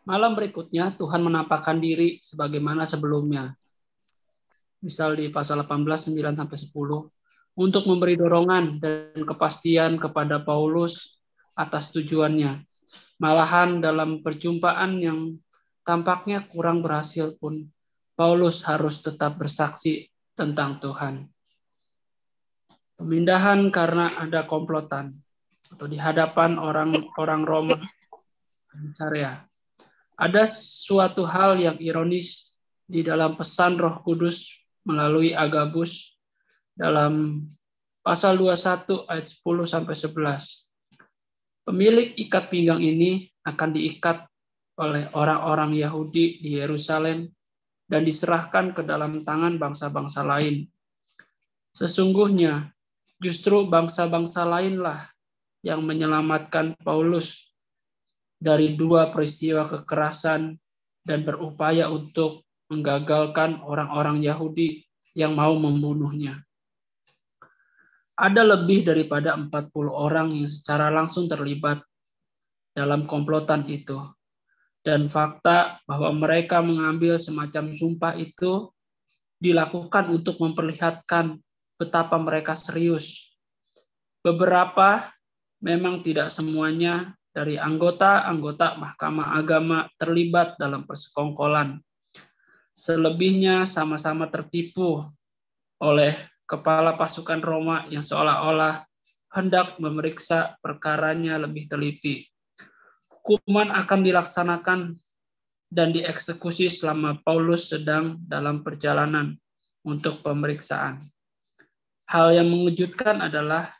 Malam berikutnya Tuhan menampakkan diri sebagaimana sebelumnya. Misal di pasal 18, 9-10. Untuk memberi dorongan dan kepastian kepada Paulus atas tujuannya. Malahan dalam perjumpaan yang tampaknya kurang berhasil pun, Paulus harus tetap bersaksi tentang Tuhan. Pemindahan karena ada komplotan atau di hadapan orang Roma Caesarea. Ada suatu hal yang ironis di dalam pesan Roh Kudus melalui Agabus dalam pasal 21 ayat 10 sampai 11. Pemilik ikat pinggang ini akan diikat oleh orang-orang Yahudi di Yerusalem dan diserahkan ke dalam tangan bangsa-bangsa lain. Sesungguhnya justru bangsa-bangsa lainlah yang menyelamatkan Paulus dari dua peristiwa kekerasan dan berupaya untuk menggagalkan orang-orang Yahudi yang mau membunuhnya. Ada lebih daripada 40 orang yang secara langsung terlibat dalam komplotan itu. Dan fakta bahwa mereka mengambil semacam sumpah itu dilakukan untuk memperlihatkan betapa mereka serius. Beberapa, memang tidak semuanya, dari anggota-anggota Mahkamah Agama terlibat dalam persekongkolan. Selebihnya sama-sama tertipu oleh kepala pasukan Roma yang seolah-olah hendak memeriksa perkaranya lebih teliti. Hukuman akan dilaksanakan dan dieksekusi selama Paulus sedang dalam perjalanan untuk pemeriksaan. Hal yang mengejutkan adalah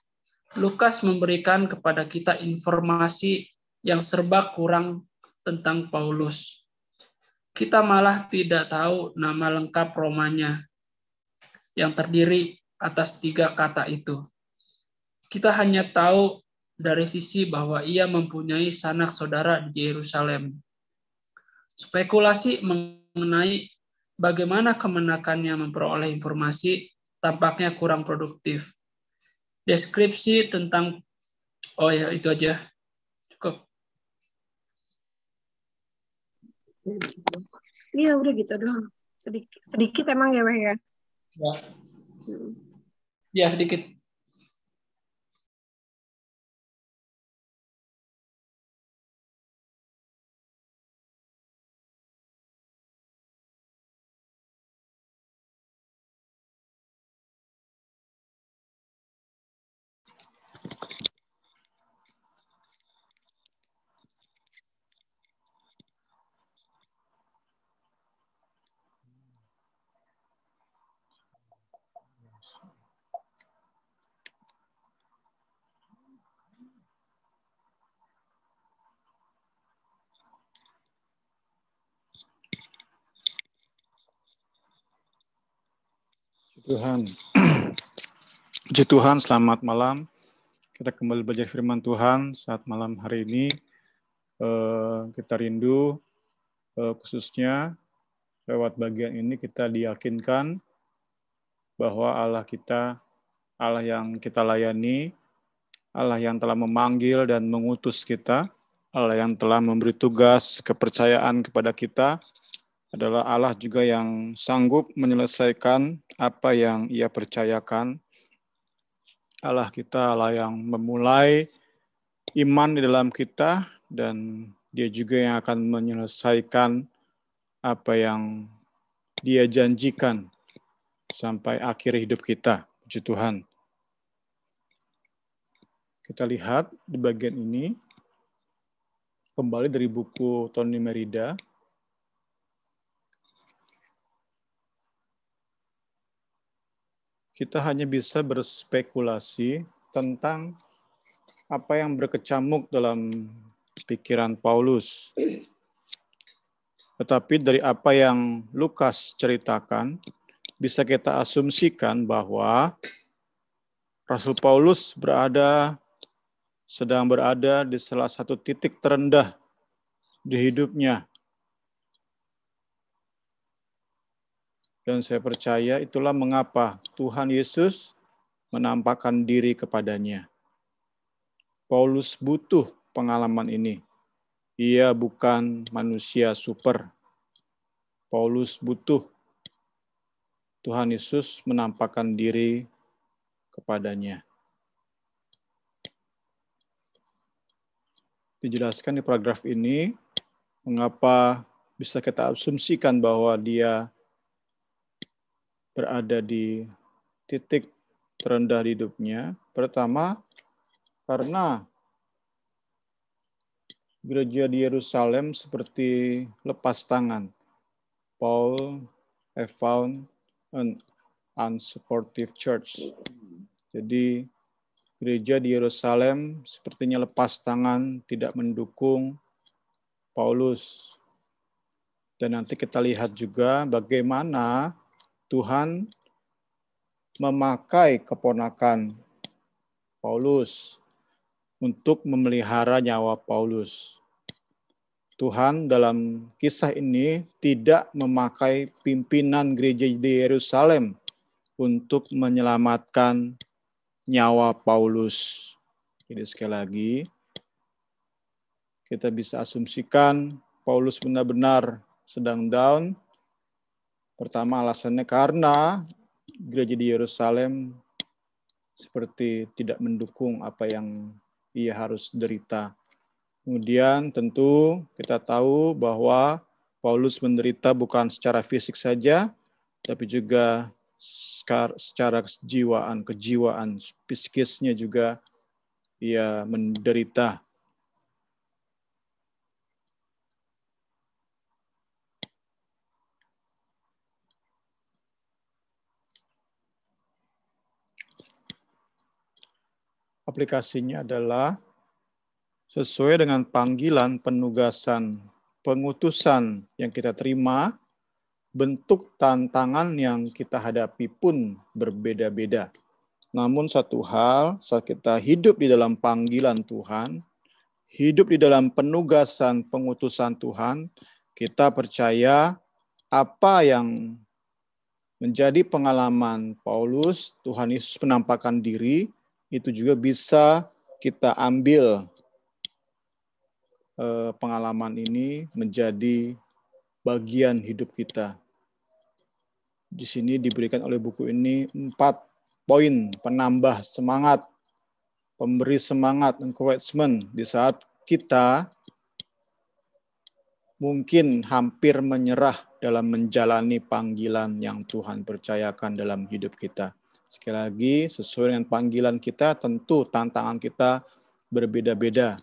Lukas memberikan kepada kita informasi yang serba kurang tentang Paulus. Kita malah tidak tahu nama lengkap Romanya yang terdiri atas 3 kata itu. Kita hanya tahu dari sisi bahwa ia mempunyai sanak saudara di Yerusalem. Spekulasi mengenai bagaimana kemenakannya memperoleh informasi tampaknya kurang produktif. Deskripsi tentang, itu aja. Cukup. Iya, udah gitu doang. Sedikit emang ya, Weh ya? Ya, sedikit. Puji Tuhan, selamat malam. Kita kembali belajar firman Tuhan saat malam hari ini. Kita rindu, khususnya lewat bagian ini kita diyakinkan bahwa Allah kita, Allah yang kita layani, Allah yang telah memanggil dan mengutus kita, Allah yang telah memberi tugas kepercayaan kepada kita, adalah Allah juga yang sanggup menyelesaikan apa yang Ia percayakan. Allah kita Allah yang memulai iman di dalam kita dan Dia juga yang akan menyelesaikan apa yang Dia janjikan sampai akhir hidup kita. Puji Tuhan. Kita lihat di bagian ini kembali dari buku Tony Merida. Kita hanya bisa berspekulasi tentang apa yang berkecamuk dalam pikiran Paulus. Tetapi dari apa yang Lukas ceritakan, bisa kita asumsikan bahwa Rasul Paulus sedang berada di salah satu titik terendah di hidupnya. Dan saya percaya itulah mengapa Tuhan Yesus menampakkan diri kepadanya. Paulus butuh pengalaman ini. Ia bukan manusia super. Paulus butuh Tuhan Yesus menampakkan diri kepadanya. Dijelaskan di paragraf ini, mengapa bisa kita asumsikan bahwa dia berada di titik terendah di hidupnya. Pertama, karena gereja di Yerusalem seperti lepas tangan. Paul have found an unsupportive church. Jadi gereja di Yerusalem sepertinya lepas tangan, tidak mendukung Paulus. Dan nanti kita lihat juga bagaimana Tuhan memakai keponakan Paulus untuk memelihara nyawa Paulus. Tuhan dalam kisah ini tidak memakai pimpinan gereja di Yerusalem untuk menyelamatkan nyawa Paulus. Jadi sekali lagi, kita bisa asumsikan Paulus benar-benar sedang down. Pertama alasannya karena gereja di Yerusalem seperti tidak mendukung apa yang ia harus derita. Kemudian tentu kita tahu bahwa Paulus menderita bukan secara fisik saja, tapi juga secara kejiwaan, psikisnya juga ia menderita. Aplikasinya adalah sesuai dengan panggilan, penugasan, pengutusan yang kita terima, bentuk tantangan yang kita hadapi pun berbeda-beda. Namun satu hal, saat kita hidup di dalam panggilan Tuhan, hidup di dalam penugasan, pengutusan Tuhan, kita percaya apa yang menjadi pengalaman Paulus, Tuhan Yesus menampakkan diri, itu juga bisa kita ambil pengalaman ini menjadi bagian hidup kita. Di sini diberikan oleh buku ini 4 poin penambah semangat, pemberi semangat, encouragement di saat kita mungkin hampir menyerah dalam menjalani panggilan yang Tuhan percayakan dalam hidup kita. Sekali lagi, sesuai dengan panggilan kita, tentu tantangan kita berbeda-beda.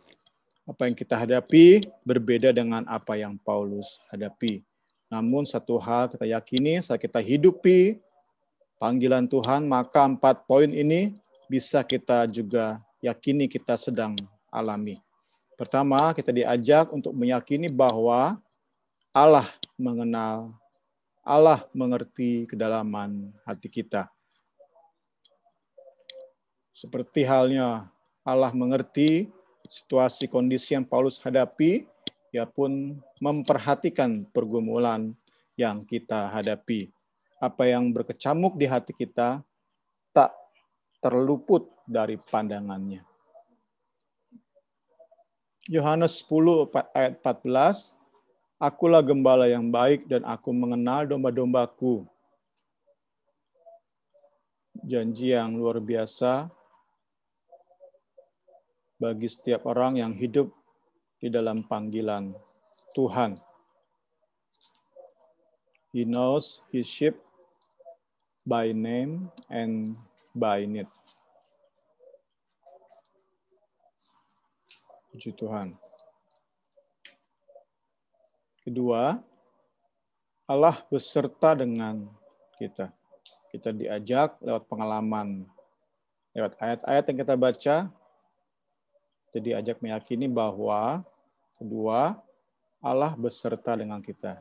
Apa yang kita hadapi berbeda dengan apa yang Paulus hadapi. Namun satu hal kita yakini, saat kita hidupi panggilan Tuhan, maka 4 poin ini bisa kita juga yakini kita sedang alami. Pertama, kita diajak untuk meyakini bahwa Allah mengenal, Allah mengerti kedalaman hati kita. Seperti halnya Allah mengerti situasi kondisi yang Paulus hadapi, ia pun memperhatikan pergumulan yang kita hadapi. Apa yang berkecamuk di hati kita tak terluput dari pandangannya. Yohanes 10 ayat 14, Akulah gembala yang baik dan aku mengenal domba-dombaku. Janji yang luar biasa bagi setiap orang yang hidup di dalam panggilan Tuhan. He knows his sheep by name and by need. Puji Tuhan. Kedua, Allah beserta dengan kita. Kita diajak lewat pengalaman, lewat ayat-ayat yang kita baca, kita diajak meyakini bahwa kedua, Allah beserta dengan kita.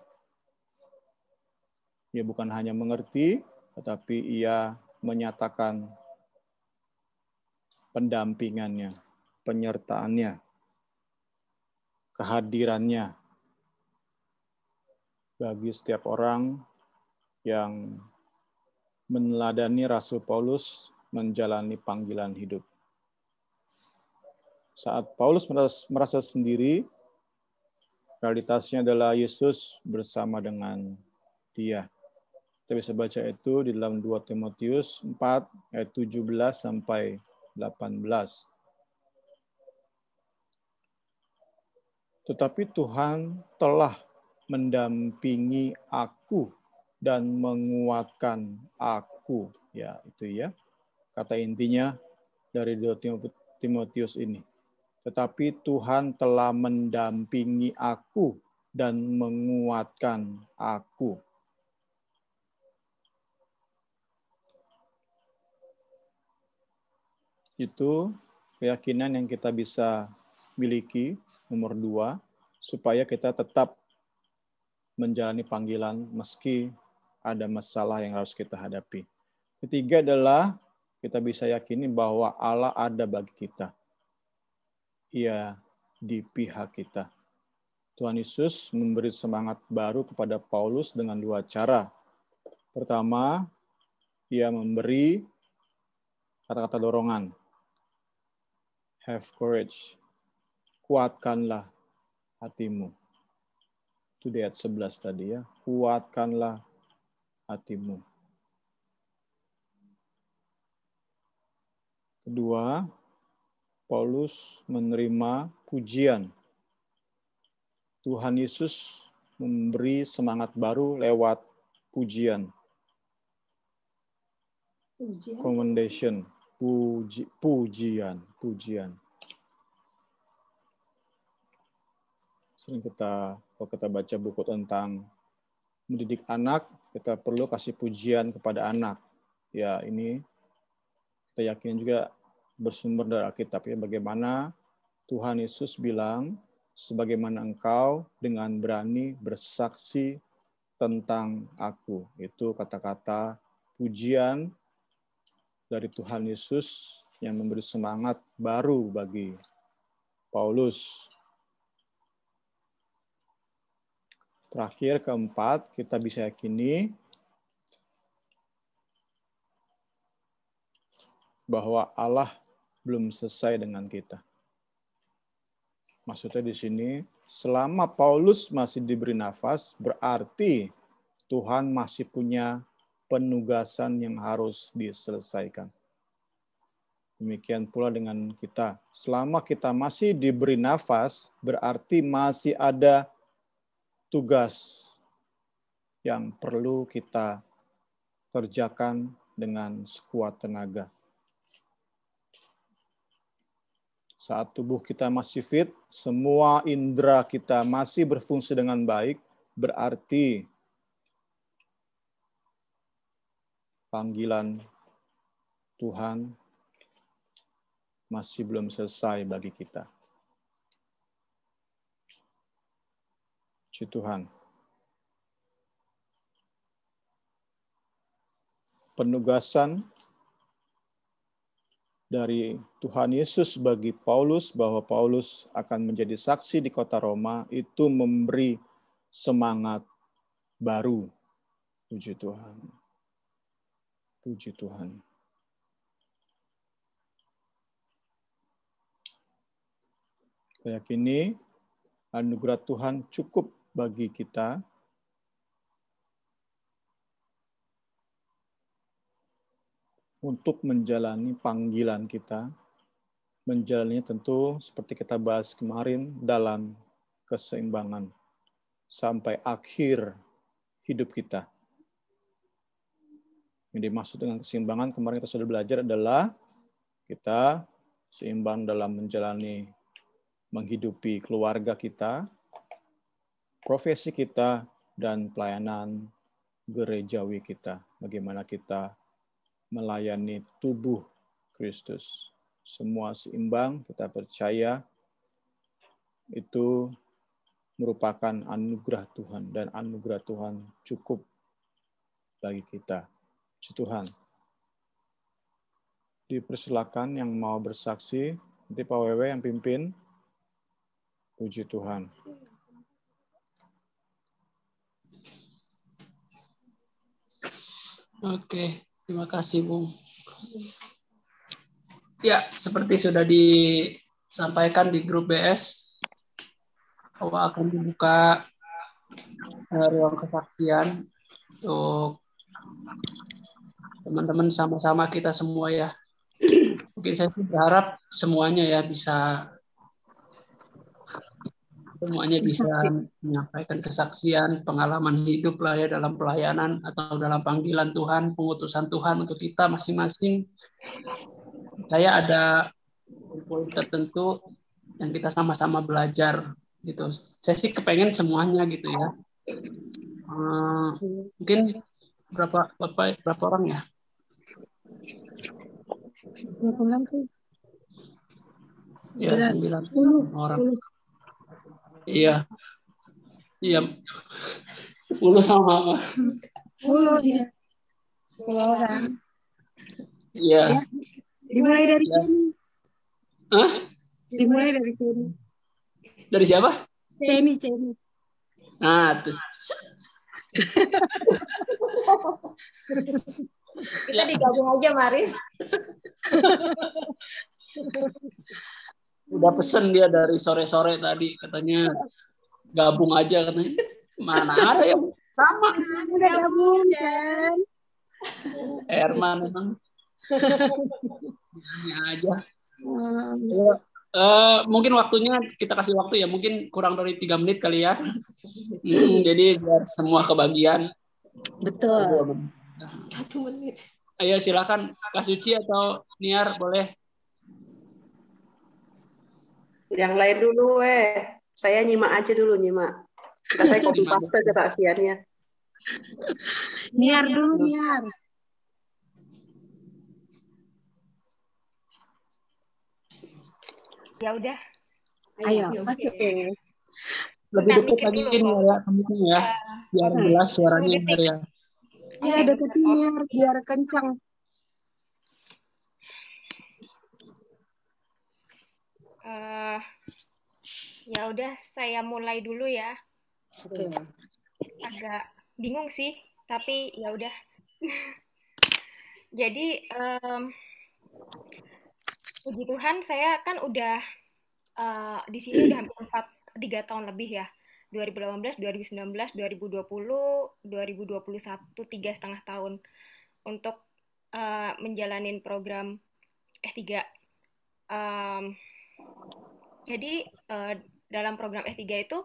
Ia bukan hanya mengerti, tetapi ia menyatakan pendampingannya, penyertaannya, kehadirannya bagi setiap orang yang meneladani Rasul Paulus menjalani panggilan hidup. Saat Paulus merasa sendiri, Realitasnya adalah Yesus bersama dengan dia. Kita bisa baca itu di dalam 2 Timotius 4 ayat 17 sampai 18. Tetapi Tuhan telah mendampingi aku dan menguatkan aku. Ya, itu ya. Kata intinya dari 2 Timotius ini. Tetapi Tuhan telah mendampingi aku dan menguatkan aku. Itu keyakinan yang kita bisa miliki, nomor 2, supaya kita tetap menjalani panggilan meski ada masalah yang harus kita hadapi. Ketiga adalah kita bisa yakini bahwa Allah ada bagi kita. Ia di pihak kita. Tuhan Yesus memberi semangat baru kepada Paulus dengan 2 cara. Pertama, ia memberi kata-kata dorongan. Have courage. Kuatkanlah hatimu. Itu di ayat 11 tadi ya. Kuatkanlah hatimu. Kedua, Paulus menerima pujian. Tuhan Yesus memberi semangat baru lewat pujian. Commendation. Pujian. Sering kalau kita baca buku tentang mendidik anak, kita perlu kasih pujian kepada anak. Ya, ini kita yakin juga bersumber dari Alkitab ya, bagaimana Tuhan Yesus bilang, sebagaimana engkau dengan berani bersaksi tentang aku. Itu kata-kata pujian dari Tuhan Yesus yang memberi semangat baru bagi Paulus. Terakhir, keempat, kita bisa yakini bahwa Allah belum selesai dengan kita. Maksudnya di sini, selama Paulus masih diberi nafas, berarti Tuhan masih punya penugasan yang harus diselesaikan. Demikian pula dengan kita. Selama kita masih diberi nafas, berarti masih ada tugas yang perlu kita kerjakan dengan sekuat tenaga. Saat tubuh kita masih fit, semua indera kita masih berfungsi dengan baik, berarti panggilan Tuhan masih belum selesai bagi kita. Puji Tuhan. Penugasan dari Tuhan Yesus bagi Paulus, bahwa Paulus akan menjadi saksi di kota Roma, itu memberi semangat baru. Puji Tuhan. Puji Tuhan. Saya yakini anugerah Tuhan cukup bagi kita untuk menjalani panggilan kita. Menjalani tentu seperti kita bahas kemarin dalam keseimbangan sampai akhir hidup kita. Yang dimaksud dengan keseimbangan kemarin kita sudah belajar adalah kita seimbang dalam menjalani, menghidupi keluarga kita, profesi kita, dan pelayanan gerejawi kita. Bagaimana kita melayani tubuh Kristus. Semua seimbang, kita percaya itu merupakan anugerah Tuhan, dan anugerah Tuhan cukup bagi kita. Puji Tuhan. Dipersilakan yang mau bersaksi, nanti Pak Wewe yang pimpin. Puji Tuhan. Oke, terima kasih Bung. Ya, seperti sudah disampaikan di grup BS, bahwa akan dibuka ruang kesaksian untuk teman-teman sama-sama kita semua ya. Mungkin saya sih berharap semuanya bisa menyampaikan kesaksian, pengalaman hidup lah ya dalam pelayanan atau dalam panggilan Tuhan, pengutusan Tuhan untuk kita masing-masing. Saya ada poin tertentu yang kita sama-sama belajar gitu. Saya sih kepengen semuanya gitu ya. Mungkin berapa orang ya? Berapa orang sih? Ya, 9 orang. Iya. 10 sama. 10 ya. 10 orang. Iya. Ya. Dimulai dari sini. Hah? Dimulai dari sini. Dari siapa? Ceni. Nah, terus. Kita digabung aja, Marin. Udah pesen dia dari sore-sore tadi, katanya gabung aja katanya. Mana ada yang sama? Udah gabung kan? Herman emang. Ini aja. Mungkin waktunya kita kasih waktu ya, mungkin kurang dari 3 menit kali ya. Jadi biar semua kebagian. Betul. 1 menit. Ayo silakan Kak Suci atau Niar boleh. Yang lain dulu Saya nyimak aja dulu, nyimak. Ntar saya copy paste kesaksiannya. Niar dulu, Niar. Ya udah. Ayo. Oke. Lebih dekat lagi ya kamunya ya. Biar jelas suaranya Niar ya. Iya, deketin Niar biar kencang. Ya udah, saya mulai dulu ya. Oke. Agak bingung sih, tapi ya udah. Jadi puji Tuhan, saya kan udah di sini udah hampir 3 tahun lebih ya. 2018, 2019, 2020, 2021, 3,5 tahun untuk menjalanin program S3. Jadi dalam program S3 itu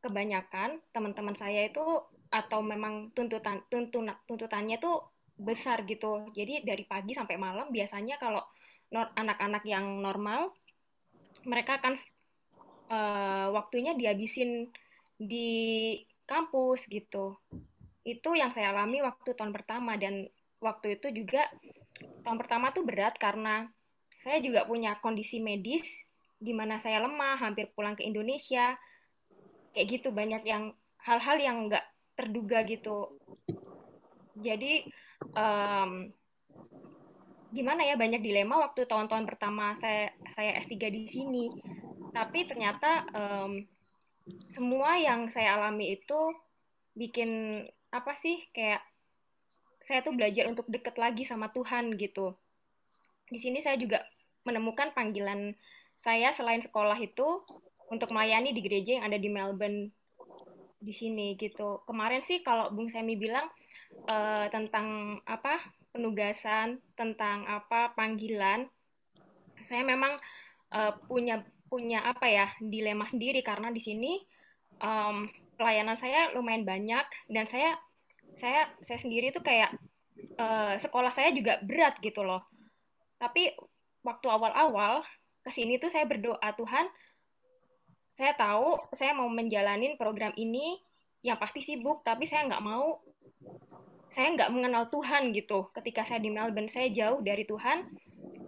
kebanyakan teman-teman saya itu atau memang tuntutannya tuh besar gitu. Jadi dari pagi sampai malam biasanya kalau anak-anak yang normal mereka akan waktunya dihabisin di kampus gitu. Itu yang saya alami waktu tahun pertama, dan waktu itu juga tahun pertama tuh berat karena saya juga punya kondisi medis di mana saya lemah, hampir pulang ke Indonesia. Kayak gitu, banyak yang hal-hal yang nggak terduga gitu. Jadi gimana ya, banyak dilema waktu tahun-tahun pertama saya S3 di sini. Tapi ternyata semua yang saya alami itu bikin apa sih, kayak saya tuh belajar untuk deket lagi sama Tuhan gitu. Di sini saya juga menemukan panggilan saya selain sekolah itu untuk melayani di gereja yang ada di Melbourne di sini gitu. Kemarin sih kalau Bung Semi bilang tentang apa penugasan, tentang apa panggilan, saya memang punya apa ya dilema sendiri karena di sini pelayanan saya lumayan banyak, dan saya sendiri tuh kayak sekolah saya juga berat gitu loh. Tapi waktu awal-awal kesini tuh saya berdoa, Tuhan, saya tahu saya mau menjalanin program ini yang pasti sibuk, tapi saya nggak mengenal Tuhan gitu. Ketika saya di Melbourne, saya jauh dari Tuhan,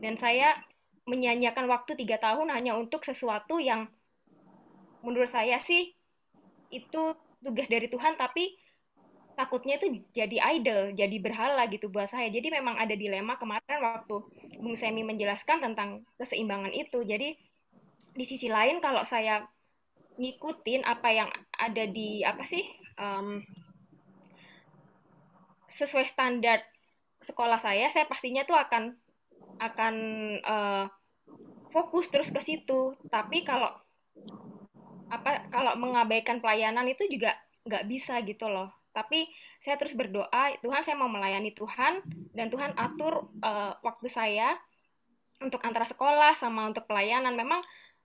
dan saya menyanyiakan waktu 3 tahun hanya untuk sesuatu yang menurut saya sih itu tugas dari Tuhan, tapi takutnya itu jadi idol, jadi berhala gitu buat saya. Jadi memang ada dilema kemarin waktu Bung Semi menjelaskan tentang keseimbangan itu. Jadi di sisi lain kalau saya ngikutin apa yang ada di apa sih sesuai standar sekolah saya pastinya tuh akan fokus terus ke situ. Tapi kalau kalau mengabaikan pelayanan itu juga nggak bisa gitu loh. Tapi saya terus berdoa, Tuhan saya mau melayani Tuhan, dan Tuhan atur waktu saya untuk antara sekolah sama untuk pelayanan. Memang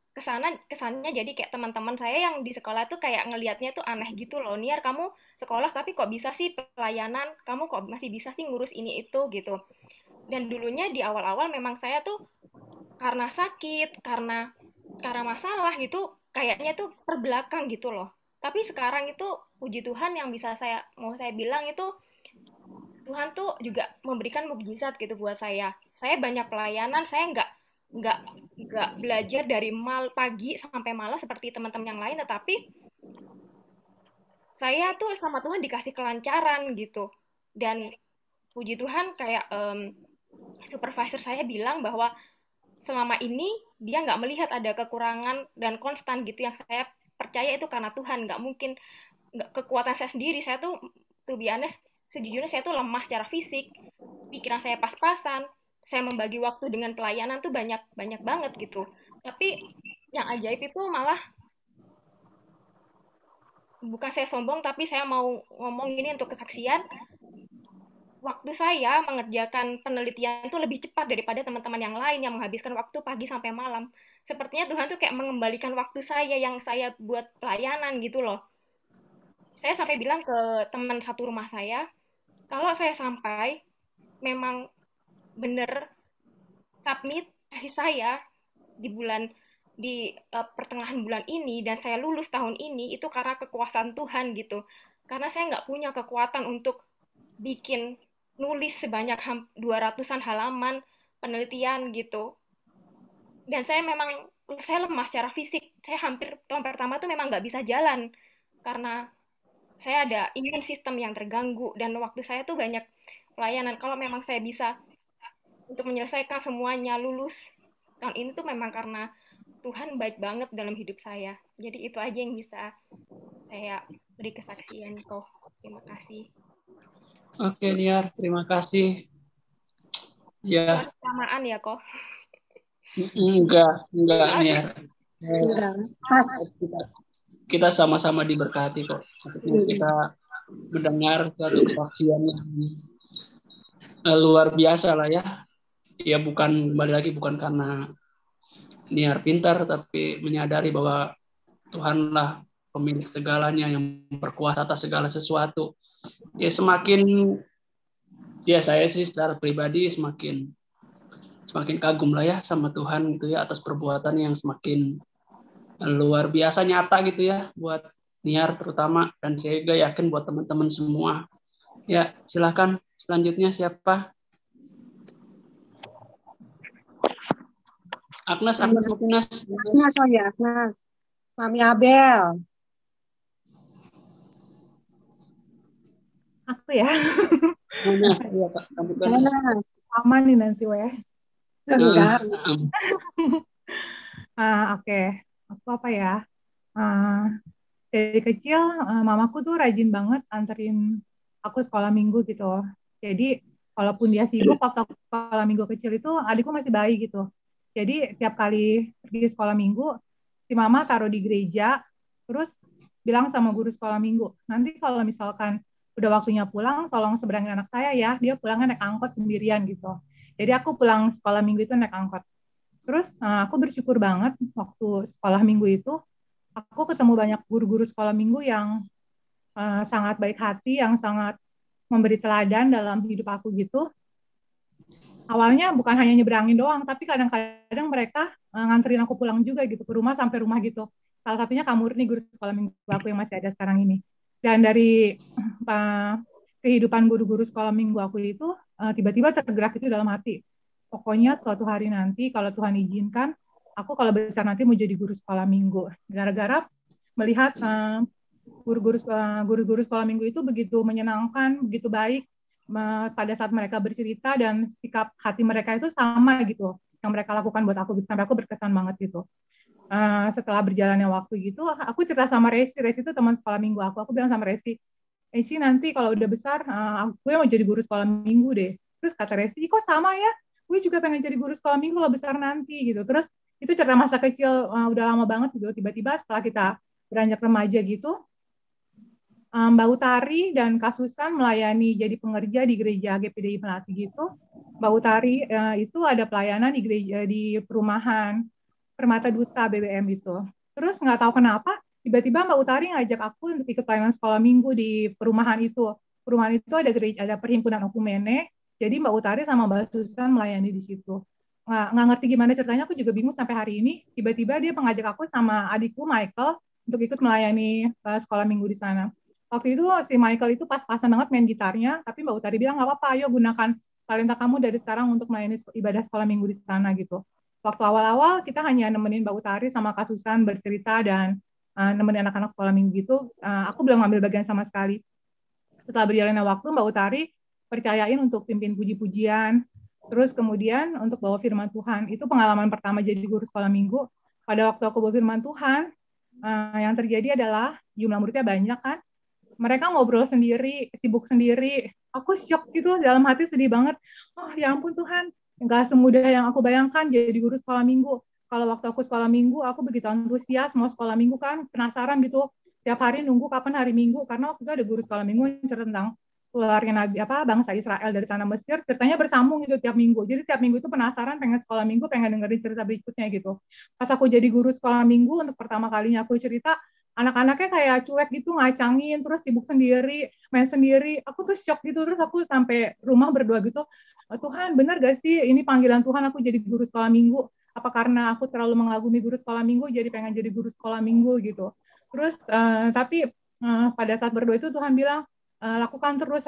kesannya jadi kayak teman-teman saya yang di sekolah tuh kayak ngelihatnya tuh aneh gitu loh. Niar, kamu sekolah tapi kok bisa sih pelayanan, kamu kok masih bisa sih ngurus ini itu gitu. Dan dulunya di awal-awal memang saya tuh karena sakit, karena masalah gitu, kayaknya tuh terbelakang gitu loh. Tapi sekarang itu puji Tuhan yang bisa saya bilang itu Tuhan tuh juga memberikan mukjizat gitu buat saya. Saya banyak pelayanan, saya nggak belajar dari pagi sampai malam seperti teman-teman yang lain, tetapi saya tuh sama Tuhan dikasih kelancaran gitu. Dan puji Tuhan kayak supervisor saya bilang bahwa selama ini dia nggak melihat ada kekurangan dan konstan gitu, yang saya percaya itu karena Tuhan. Nggak mungkin kekuatan saya sendiri. Saya tuh to be honest, sejujurnya saya tuh lemah secara fisik, pikiran saya pas-pasan, saya membagi waktu dengan pelayanan tuh banyak banget gitu. Tapi yang ajaib itu malah, bukan saya sombong, tapi saya mau ngomong ini untuk kesaksian, waktu saya mengerjakan penelitian itu lebih cepat daripada teman-teman yang lain yang menghabiskan waktu pagi sampai malam. Sepertinya Tuhan tuh kayak mengembalikan waktu saya yang saya buat pelayanan gitu loh. Saya sampai bilang ke teman satu rumah saya, kalau saya sampai memang bener submit tesis saya di pertengahan bulan ini dan saya lulus tahun ini, itu karena kekuasaan Tuhan gitu. Karena saya nggak punya kekuatan untuk bikin nulis sebanyak 200-an halaman penelitian gitu. Dan saya lemah secara fisik. Saya hampir tahun pertama tuh memang nggak bisa jalan karena saya ada imun sistem yang terganggu, dan waktu saya tuh banyak pelayanan. Kalau memang saya bisa untuk menyelesaikan semuanya lulus tahun ini tuh memang karena Tuhan baik banget dalam hidup saya. Jadi itu aja yang bisa saya beri kesaksian kok. Terima kasih. Oke, Niar, terima kasih. Ya. Sorry kelamaan ya kok. Enggak Niar. Kita sama-sama diberkati kok. Maksudnya kita mendengar satu kesaksian yang luar biasa lah ya. Ya kembali lagi bukan karena Niar pintar, tapi menyadari bahwa Tuhanlah pemilik segalanya, yang berkuasa atas segala sesuatu. Ya saya sih secara pribadi semakin kagum lah ya sama Tuhan gitu ya, atas perbuatannya yang semakin luar biasa nyata gitu ya buat Niar terutama, dan saya juga yakin buat teman-teman semua. Ya, silakan selanjutnya siapa? Agnes. Oh ya, Agnes. Mami Abel. Aku ya. Aman nih nanti weh. Enggak. Oke. Aku apa ya? Dari kecil mamaku tuh rajin banget anterin aku sekolah minggu gitu. Jadi walaupun dia sibuk, waktu sekolah minggu kecil itu adikku masih bayi gitu. Jadi setiap kali pergi sekolah minggu, si mama taruh di gereja, terus bilang sama guru sekolah minggu, nanti kalau misalkan udah waktunya pulang, tolong seberangin anak saya ya, dia pulangnya naik angkot sendirian gitu. Jadi aku pulang sekolah minggu itu naik angkot. Terus aku bersyukur banget waktu sekolah minggu itu, aku ketemu banyak guru-guru sekolah minggu yang sangat baik hati, yang sangat memberi teladan dalam hidup aku gitu. Awalnya bukan hanya nyeberangin doang, tapi kadang-kadang mereka nganterin aku pulang juga gitu, ke rumah sampai rumah gitu. Salah satunya Kak Murni, guru sekolah minggu aku yang masih ada sekarang ini. Dan dari kehidupan guru-guru sekolah minggu aku itu, tiba-tiba tergerak itu dalam hati. Pokoknya suatu hari nanti, kalau Tuhan izinkan, aku kalau besar nanti mau jadi guru sekolah minggu. Gara-gara melihat guru-guru sekolah minggu itu begitu menyenangkan, begitu baik pada saat mereka bercerita, dan sikap hati mereka itu sama gitu, yang mereka lakukan buat aku, sampai aku berkesan banget gitu. Setelah berjalannya waktu gitu, aku cerita sama Resi itu teman sekolah minggu aku bilang sama Resi nanti kalau udah besar, gue mau jadi guru sekolah minggu deh. Terus kata Resi, kok sama ya, gue juga pengen jadi guru sekolah minggu kalau besar nanti gitu. Terus itu cerita masa kecil, udah lama banget gitu, tiba-tiba setelah kita beranjak remaja gitu, Mbak Utari dan Kak Susan melayani jadi pengerja di gereja GPDI Melati gitu. Mbak Utari itu ada pelayanan di gereja di perumahan Permata Duta BBM itu. Terus nggak tahu kenapa tiba-tiba Mbak Utari ngajak aku untuk ikut pelayanan sekolah minggu di perumahan itu. Perumahan itu ada gereja, ada perhimpunan okumene. Jadi Mbak Utari sama Mbak Susan melayani di situ. Nggak ngerti gimana ceritanya, aku juga bingung sampai hari ini. Tiba-tiba dia mengajak aku sama adikku Michael untuk ikut melayani sekolah minggu di sana. Waktu itu si Michael itu pas-pasan banget main gitarnya, tapi Mbak Utari bilang, nggak apa-apa, ayo gunakan talenta kamu dari sekarang untuk melayani ibadah sekolah minggu di sana gitu. Waktu awal-awal kita hanya nemenin Mbak Utari sama Kak Susan bercerita dan nemenin anak-anak sekolah minggu gitu. Aku belum ngambil bagian sama sekali. Setelah berjalannya waktu, Mbak Utari percayain untuk pimpin puji-pujian, terus kemudian untuk bawa firman Tuhan. Itu pengalaman pertama jadi guru sekolah minggu. Pada waktu aku bawa firman Tuhan, yang terjadi adalah jumlah muridnya banyak kan. Mereka ngobrol sendiri, sibuk sendiri. Aku shock gitu, dalam hati sedih banget. Oh ya ampun Tuhan, nggak semudah yang aku bayangkan jadi guru sekolah minggu. Kalau waktu aku sekolah minggu, aku begitu antusias mau sekolah minggu kan, penasaran gitu. Tiap hari nunggu kapan hari minggu, karena waktu itu ada guru sekolah minggu yang cerita tentang keluarnya Nabi bangsa Israel dari tanah Mesir, ceritanya bersambung gitu tiap minggu. Jadi tiap minggu itu penasaran, pengen sekolah minggu, pengen dengerin cerita berikutnya gitu. Pas aku jadi guru sekolah minggu, untuk pertama kalinya aku cerita, anak-anaknya kayak cuek gitu, ngacangin, terus sibuk sendiri, main sendiri. Aku tuh shock gitu, terus aku sampai rumah berdoa gitu, Tuhan benar gak sih ini panggilan Tuhan aku jadi guru sekolah minggu? Apa karena aku terlalu mengagumi guru sekolah minggu, jadi pengen jadi guru sekolah minggu gitu. Terus tapi pada saat berdoa itu Tuhan bilang, lakukan terus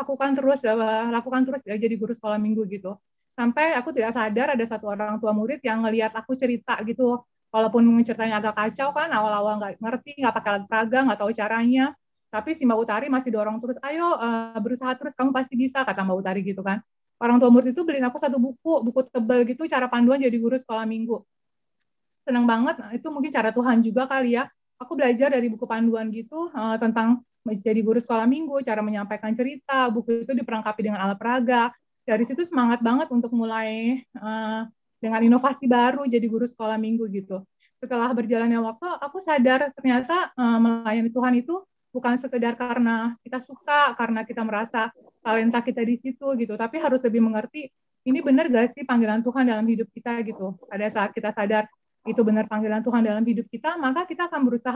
jadi guru sekolah minggu gitu. Sampai aku tidak sadar ada satu orang tua murid yang ngelihat aku cerita gitu, walaupun ceritanya agak kacau kan, awal-awal nggak ngerti, nggak pakai alat peraga, nggak tahu caranya, tapi si Mbak Utari masih dorong terus, ayo berusaha terus, kamu pasti bisa, kata Mbak Utari gitu kan. Orang tua murid itu beliin aku satu buku tebal gitu, cara panduan jadi guru sekolah minggu. Seneng banget, itu mungkin cara Tuhan juga kali ya. Aku belajar dari buku panduan gitu tentang jadi guru sekolah minggu, cara menyampaikan cerita, buku itu diperlengkapi dengan alat peraga. Dari situ semangat banget untuk mulai dengan inovasi baru jadi guru sekolah minggu gitu. Setelah berjalannya waktu, aku sadar ternyata melayani Tuhan itu bukan sekedar karena kita suka, karena kita merasa talenta kita di situ gitu, tapi harus lebih mengerti ini benar gak sih panggilan Tuhan dalam hidup kita gitu. Pada saat kita sadar itu benar panggilan Tuhan dalam hidup kita, maka kita akan berusaha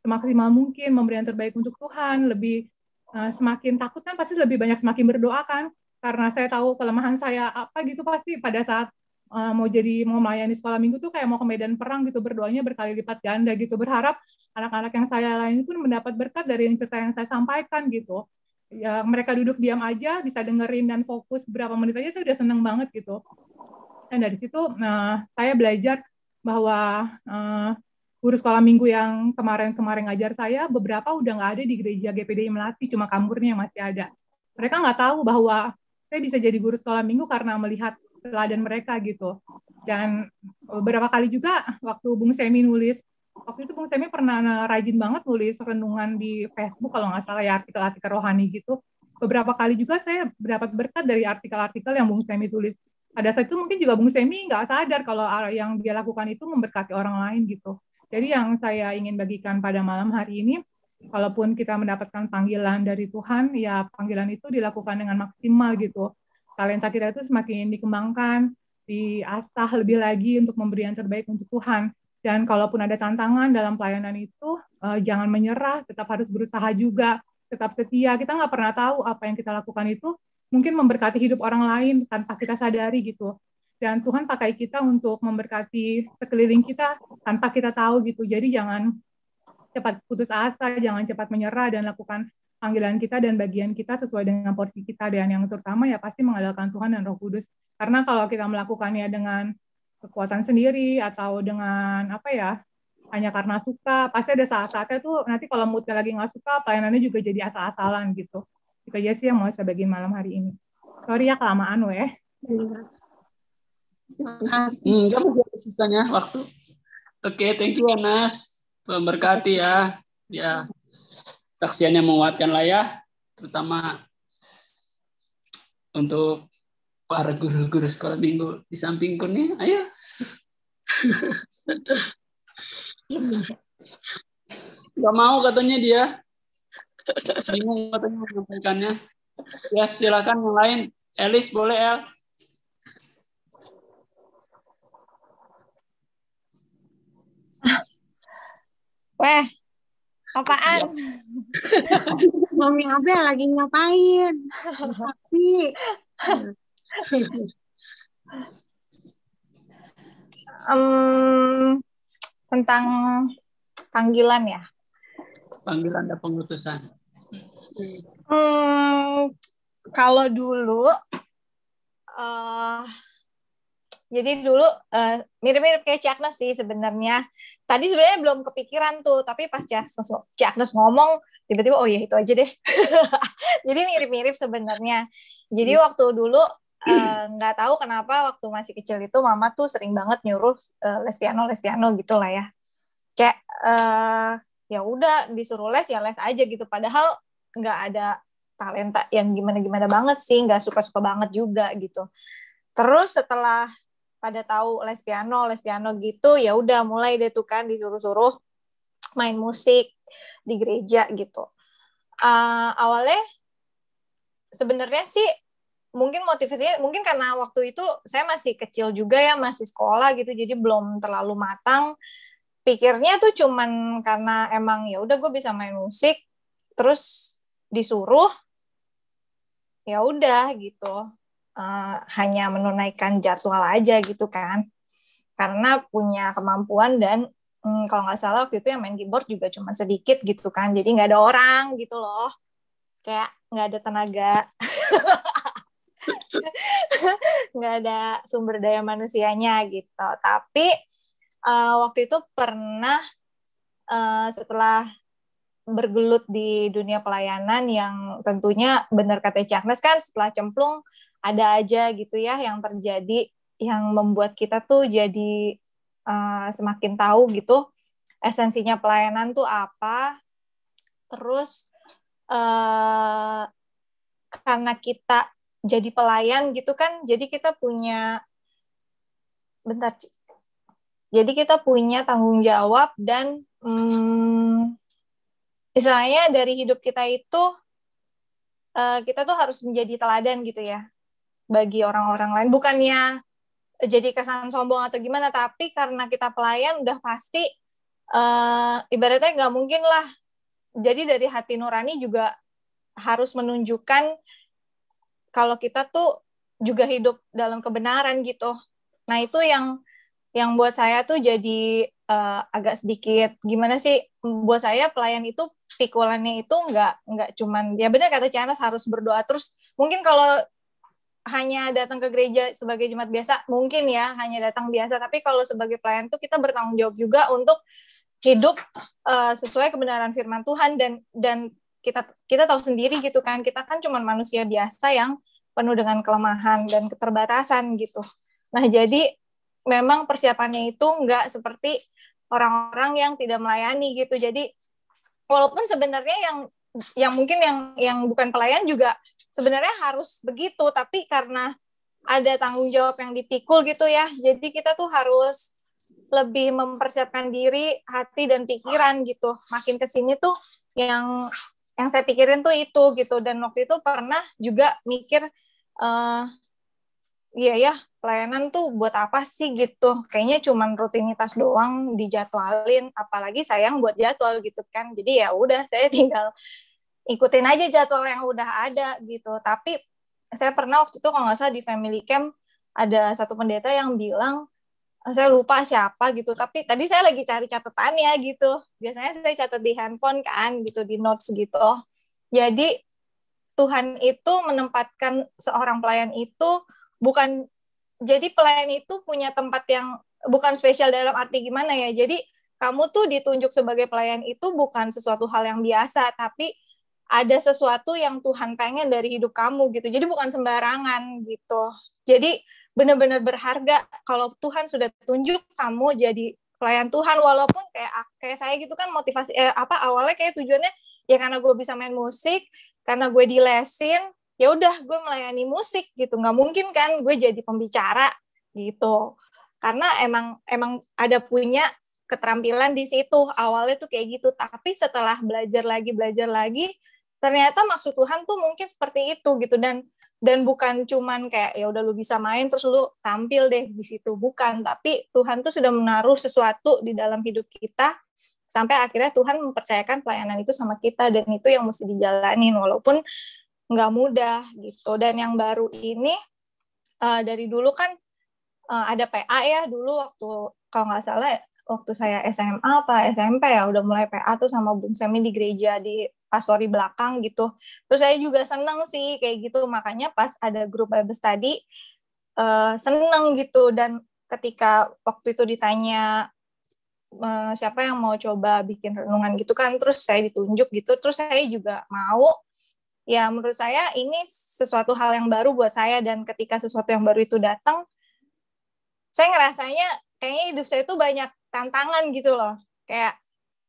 semaksimal mungkin memberi yang terbaik untuk Tuhan, lebih semakin takut kan pasti lebih banyak semakin berdoa kan, karena saya tahu kelemahan saya apa gitu, pasti pada saat mau melayani sekolah minggu tuh kayak mau ke medan perang gitu, berdoanya berkali lipat ganda gitu, berharap anak-anak yang saya layani pun mendapat berkat dari cerita yang saya sampaikan gitu. Ya mereka duduk diam aja, bisa dengerin dan fokus berapa menit aja, saya udah seneng banget gitu. Dan dari situ saya belajar bahwa guru sekolah minggu yang kemarin ngajar saya, beberapa udah nggak ada di gereja GPDI Melati, cuma Kamburnya yang masih ada. Mereka nggak tahu bahwa saya bisa jadi guru sekolah minggu karena melihat teladan mereka gitu. Dan beberapa kali juga waktu Bung Semi nulis, waktu itu Bung Semi pernah rajin banget nulis renungan di Facebook kalau nggak salah ya, artikel-artikel rohani gitu. Beberapa kali juga saya mendapat berkat dari artikel-artikel yang Bung Semi tulis. Pada saat itu mungkin juga Bung Semi nggak sadar kalau yang dia lakukan itu memberkati orang lain gitu. Jadi yang saya ingin bagikan pada malam hari ini, walaupun kita mendapatkan panggilan dari Tuhan, ya panggilan itu dilakukan dengan maksimal gitu. Talenta kita itu semakin dikembangkan, diasah lebih lagi untuk memberi yang terbaik untuk Tuhan. Dan kalaupun ada tantangan dalam pelayanan itu, jangan menyerah, tetap harus berusaha juga, tetap setia. Kita nggak pernah tahu apa yang kita lakukan itu mungkin memberkati hidup orang lain tanpa kita sadari gitu. Dan Tuhan pakai kita untuk memberkati sekeliling kita tanpa kita tahu gitu. Jadi jangan cepat putus asa, jangan cepat menyerah, dan lakukan panggilan kita dan bagian kita sesuai dengan porsi kita. Dan yang terutama ya pasti mengandalkan Tuhan dan Roh Kudus. Karena kalau kita melakukannya dengan kekuatan sendiri atau dengan hanya karena suka, pasti ada saat-saatnya tuh nanti kalau moodnya lagi nggak suka, pelayanannya juga jadi asal-asalan gitu. Itu aja sih yang mau saya bagiin malam hari ini. Sorry ya kelamaan weh. Enggak, masih ada sisanya waktu. Oke, thank you Anas. Memberkati ya. Ya, saksiannya menguatkan lah ya, terutama untuk para guru-guru sekolah minggu di sampingku nih. Ayo. Nggak mau katanya dia. Bingung katanya menyampaikannya. Ya, silakan yang lain. Elis, boleh, El? Weh, apaan? Mami Abel lagi ngapain? Tapi Tentang panggilan ya. Panggilan dan pengutusan. Kalau dulu, jadi dulu mirip-mirip kayak Cik Agnes sih sebenarnya. Tadi sebenarnya belum kepikiran tuh, tapi pas Cik Agnes ngomong, tiba-tiba oh ya itu aja deh. Jadi mirip-mirip sebenarnya. Jadi waktu dulu nggak tahu kenapa waktu masih kecil itu mama tuh sering banget nyuruh les piano gitu lah ya. Kayak ya udah disuruh les ya les aja gitu. Padahal nggak ada talenta yang gimana-gimana banget sih, nggak suka-suka banget juga gitu. Terus setelah pada tahu les piano gitu, ya udah mulai deh tuh kan disuruh-suruh main musik di gereja gitu. Awalnya sebenarnya sih mungkin motivasinya mungkin karena waktu itu saya masih kecil juga ya, masih sekolah gitu, jadi belum terlalu matang. Pikirnya tuh cuman karena emang ya udah gue bisa main musik, terus disuruh, ya udah gitu. Hanya menunaikan jadwal aja gitu kan, karena punya kemampuan dan kalau nggak salah waktu itu yang main keyboard juga cuma sedikit gitu kan, jadi nggak ada orang gitu loh, kayak nggak ada tenaga, nggak ada sumber daya manusianya gitu. Tapi waktu itu pernah setelah bergelut di dunia pelayanan yang tentunya benar kata Cik Agnes kan, setelah cemplung ada aja gitu ya yang terjadi yang membuat kita tuh jadi semakin tahu gitu esensinya pelayanan tuh apa. Terus karena kita jadi pelayan gitu kan, jadi kita punya jadi kita punya tanggung jawab dan istilahnya dari hidup kita itu kita tuh harus menjadi teladan gitu ya bagi orang-orang lain. Bukannya jadi kesan sombong atau gimana, tapi karena kita pelayan udah pasti ibaratnya nggak mungkin lah. Jadi dari hati nurani juga harus menunjukkan kalau kita tuh juga hidup dalam kebenaran gitu. Nah itu yang buat saya tuh jadi agak sedikit gimana sih, buat saya pelayan itu pikulannya itu nggak cuman ya benar kata Cianas harus berdoa terus. Mungkin kalau hanya datang ke gereja sebagai jemaat biasa mungkin ya hanya datang biasa, tapi kalau sebagai pelayan tuh kita bertanggung jawab juga untuk hidup sesuai kebenaran firman Tuhan, dan kita tahu sendiri gitu kan, kita kan cuma manusia biasa yang penuh dengan kelemahan dan keterbatasan gitu. Nah jadi memang persiapannya itu nggak seperti orang-orang yang tidak melayani gitu. Jadi walaupun sebenarnya yang mungkin yang bukan pelayan juga sebenarnya harus begitu, tapi karena ada tanggung jawab yang dipikul gitu ya, jadi kita tuh harus lebih mempersiapkan diri, hati dan pikiran gitu. Makin kesini tuh yang saya pikirin tuh itu gitu. Dan waktu itu pernah juga mikir iya ya pelayanan tuh buat apa sih gitu, kayaknya cuman rutinitas doang dijadwalin, apalagi sayang buat jadwal gitu kan. Jadi ya udah saya tinggal ikutin aja jadwal yang udah ada gitu. Tapi saya pernah waktu itu kalau nggak salah di family camp ada satu pendeta yang bilang, saya lupa siapa gitu, tapi tadi saya lagi cari catatannya gitu, biasanya saya catat di handphone kan gitu, di notes gitu. Jadi Tuhan itu menempatkan seorang pelayan itu bukan, jadi pelayan itu punya tempat yang bukan spesial dalam arti gimana ya, jadi kamu tuh ditunjuk sebagai pelayan itu bukan sesuatu hal yang biasa, tapi ada sesuatu yang Tuhan pengen dari hidup kamu gitu. Jadi bukan sembarangan gitu. Jadi benar-benar berharga kalau Tuhan sudah tunjuk kamu jadi pelayan Tuhan, walaupun kayak saya gitu kan motivasi awalnya kayak tujuannya ya karena gue bisa main musik, karena gue dilesin, ya udah gue melayani musik gitu. Nggak mungkin kan gue jadi pembicara gitu. Karena emang ada punya keterampilan di situ. Awalnya tuh kayak gitu, tapi setelah belajar lagi, ternyata maksud Tuhan tuh mungkin seperti itu gitu, dan bukan cuman kayak ya udah lu bisa main terus lu tampil deh di situ, bukan, tapi Tuhan tuh sudah menaruh sesuatu di dalam hidup kita sampai akhirnya Tuhan mempercayakan pelayanan itu sama kita, dan itu yang mesti dijalanin walaupun nggak mudah gitu. Dan yang baru ini dari dulu kan ada PA ya, dulu waktu kalau nggak salah waktu saya SMA apa SMP ya udah mulai PA tuh sama Bung Semi di gereja di pastori belakang gitu. Terus saya juga seneng sih kayak gitu, makanya pas ada grup Bible study seneng gitu. Dan ketika waktu itu ditanya siapa yang mau coba bikin renungan gitu kan, terus saya ditunjuk gitu, terus saya juga mau. Ya menurut saya ini sesuatu hal yang baru buat saya, dan ketika sesuatu yang baru itu datang, saya ngerasanya kayaknya hidup saya tuh banyak tantangan gitu loh, kayak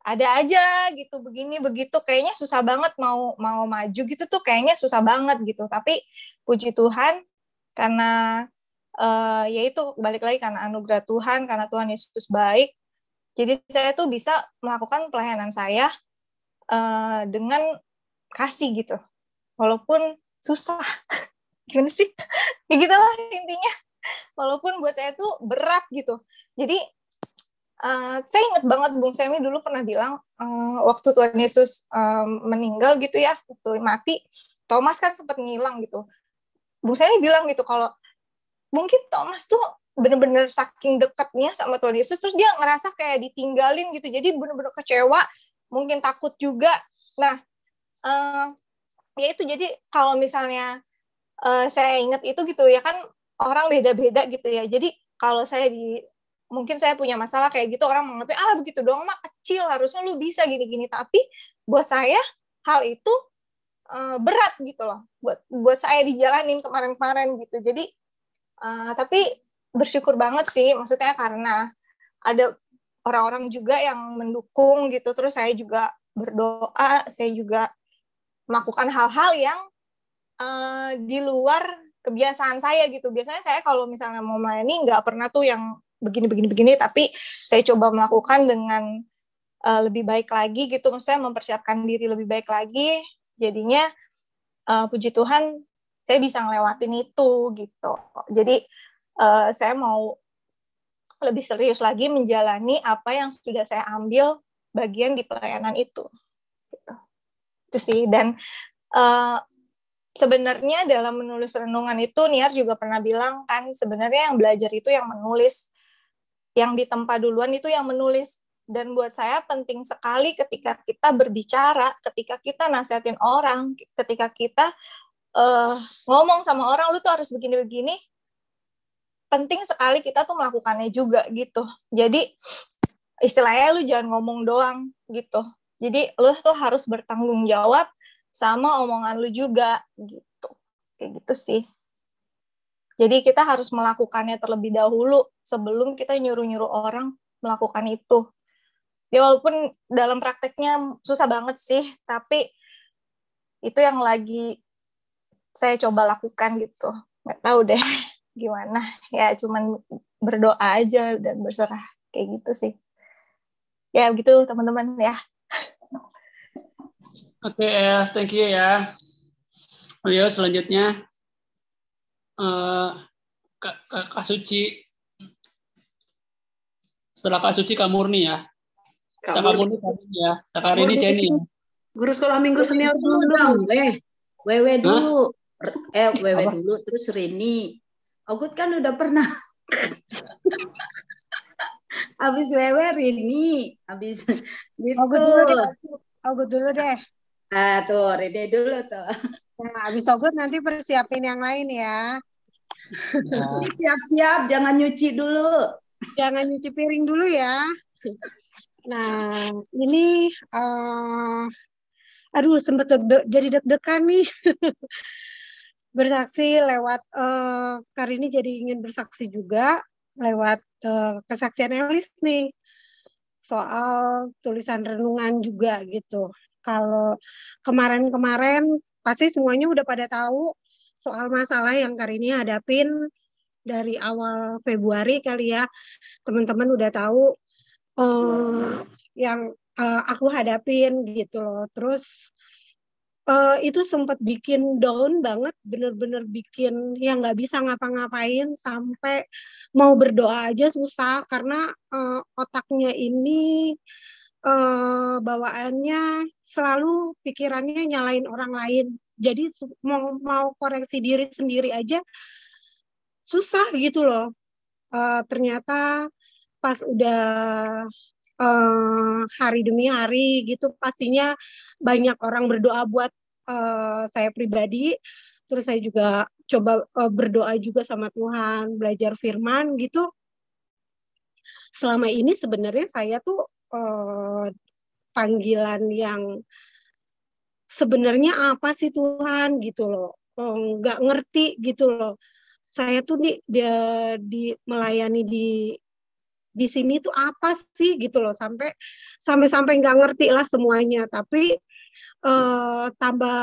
ada aja gitu begini begitu, kayaknya susah banget mau maju gitu tuh, kayaknya susah banget gitu. Tapi puji Tuhan karena ya itu balik lagi karena anugerah Tuhan, karena Tuhan Yesus baik, jadi saya tuh bisa melakukan pelayanan saya dengan kasih gitu, walaupun susah. Gimana sih? Ya gitulah intinya. Walaupun buat saya tuh berat gitu. Jadi saya ingat banget Bung Semi dulu pernah bilang waktu Tuhan Yesus meninggal gitu ya, waktu mati, Thomas kan sempat ngilang gitu. Bung Semi bilang gitu kalau mungkin Thomas tuh bener-bener saking dekatnya sama Tuhan Yesus, terus dia ngerasa kayak ditinggalin gitu, jadi bener-bener kecewa, mungkin takut juga. Nah, ya itu, jadi kalau misalnya saya ingat itu gitu ya kan, orang beda-beda gitu ya, jadi kalau saya mungkin saya punya masalah kayak gitu, orang menganggap begitu doang mah kecil, harusnya lu bisa gini-gini, tapi buat saya hal itu berat gitu loh, buat saya dijalanin kemarin-kemarin gitu. Jadi tapi bersyukur banget sih, maksudnya karena ada orang-orang juga yang mendukung gitu, terus saya juga berdoa, saya juga melakukan hal-hal yang di luar kebiasaan saya gitu. Biasanya saya kalau misalnya mau melayani nggak pernah tuh yang begini, tapi saya coba melakukan dengan lebih baik lagi gitu, maksudnya mempersiapkan diri lebih baik lagi, jadinya puji Tuhan saya bisa ngelewatin itu gitu. Jadi saya mau lebih serius lagi menjalani apa yang sudah saya ambil bagian di pelayanan itu. Gitu. Itu sih. Dan sebenarnya dalam menulis renungan itu, Niar juga pernah bilang kan, sebenarnya yang belajar itu yang menulis, yang ditempa duluan itu yang menulis. Dan buat saya penting sekali ketika kita berbicara, ketika kita nasihatin orang, ketika kita ngomong sama orang, lu tuh harus begini-begini, penting sekali kita tuh melakukannya juga gitu. Jadi istilahnya lu jangan ngomong doang gitu. Jadi lu tuh harus bertanggung jawab sama omongan lu juga gitu. Kayak gitu sih. Jadi kita harus melakukannya terlebih dahulu sebelum kita nyuruh-nyuruh orang melakukan itu. Ya walaupun dalam prakteknya susah banget sih, tapi itu yang lagi saya coba lakukan gitu. Nggak tahu deh gimana, ya cuman berdoa aja dan berserah kayak gitu sih. Ya begitu teman-teman ya. Oke, thank you ya. Ayo selanjutnya Kak Suci. Setelah Kak Suci Kak Murni ya. Kak Murni ya. Kak Rini Jenny. Guru sekolah minggu senior dulu dong. Wewe dulu. Wewe dulu terus Rini. Ogut kan udah pernah. Habis Wewe Rini, habis gitu. Ogut dulu deh. Tuh Rini dulu tuh. Nah, habis Ogut nanti persiapin yang lain ya. Siap-siap, jangan nyuci dulu. Jangan nyuci piring dulu ya. Nah, ini aduh sempet jadi deg-degan nih. Bersaksi lewat Karini jadi ingin bersaksi juga lewat kesaksian Elis nih soal tulisan renungan juga gitu. Kalau kemarin-kemarin pasti semuanya udah pada tahu soal masalah yang Karini hadapin dari awal Februari kali ya, teman-teman udah tahu yang aku hadapin gitu loh. Terus itu sempat bikin down banget, bener-bener bikin yang nggak bisa ngapa-ngapain, sampai mau berdoa aja susah karena otaknya ini bawaannya selalu pikirannya nyalain orang lain. Jadi mau koreksi diri sendiri aja susah gitu loh. Ternyata pas udah hari demi hari gitu, pastinya banyak orang berdoa buat saya pribadi. Terus saya juga coba berdoa juga sama Tuhan, belajar firman gitu. Selama ini sebenarnya saya tuh panggilan yang sebenarnya apa sih Tuhan gitu loh, nggak ngerti gitu loh. Saya tuh di melayani di sini tuh apa sih gitu loh, sampai nggak ngerti lah semuanya. Tapi tambah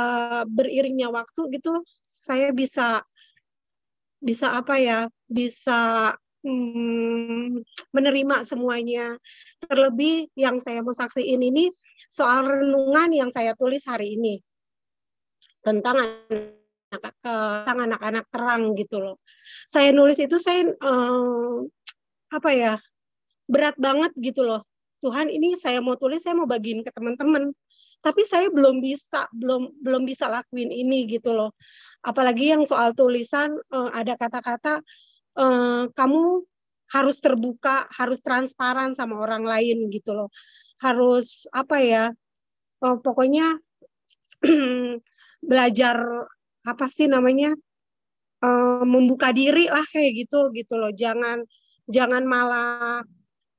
beriringnya waktu gitu, saya bisa apa ya, bisa menerima semuanya. Terlebih yang saya mau saksiin ini soal renungan yang saya tulis hari ini tentang anak-anak terang gitu loh. Saya nulis itu saya apa ya, berat banget gitu loh. Tuhan, ini saya mau tulis, saya mau bagiin ke teman-teman, tapi saya belum bisa lakuin ini gitu loh. Apalagi yang soal tulisan ada kata-kata kamu harus terbuka, harus transparan sama orang lain gitu loh. Harus apa ya? Pokoknya belajar apa sih namanya? Membuka diri lah kayak gitu loh. Jangan malah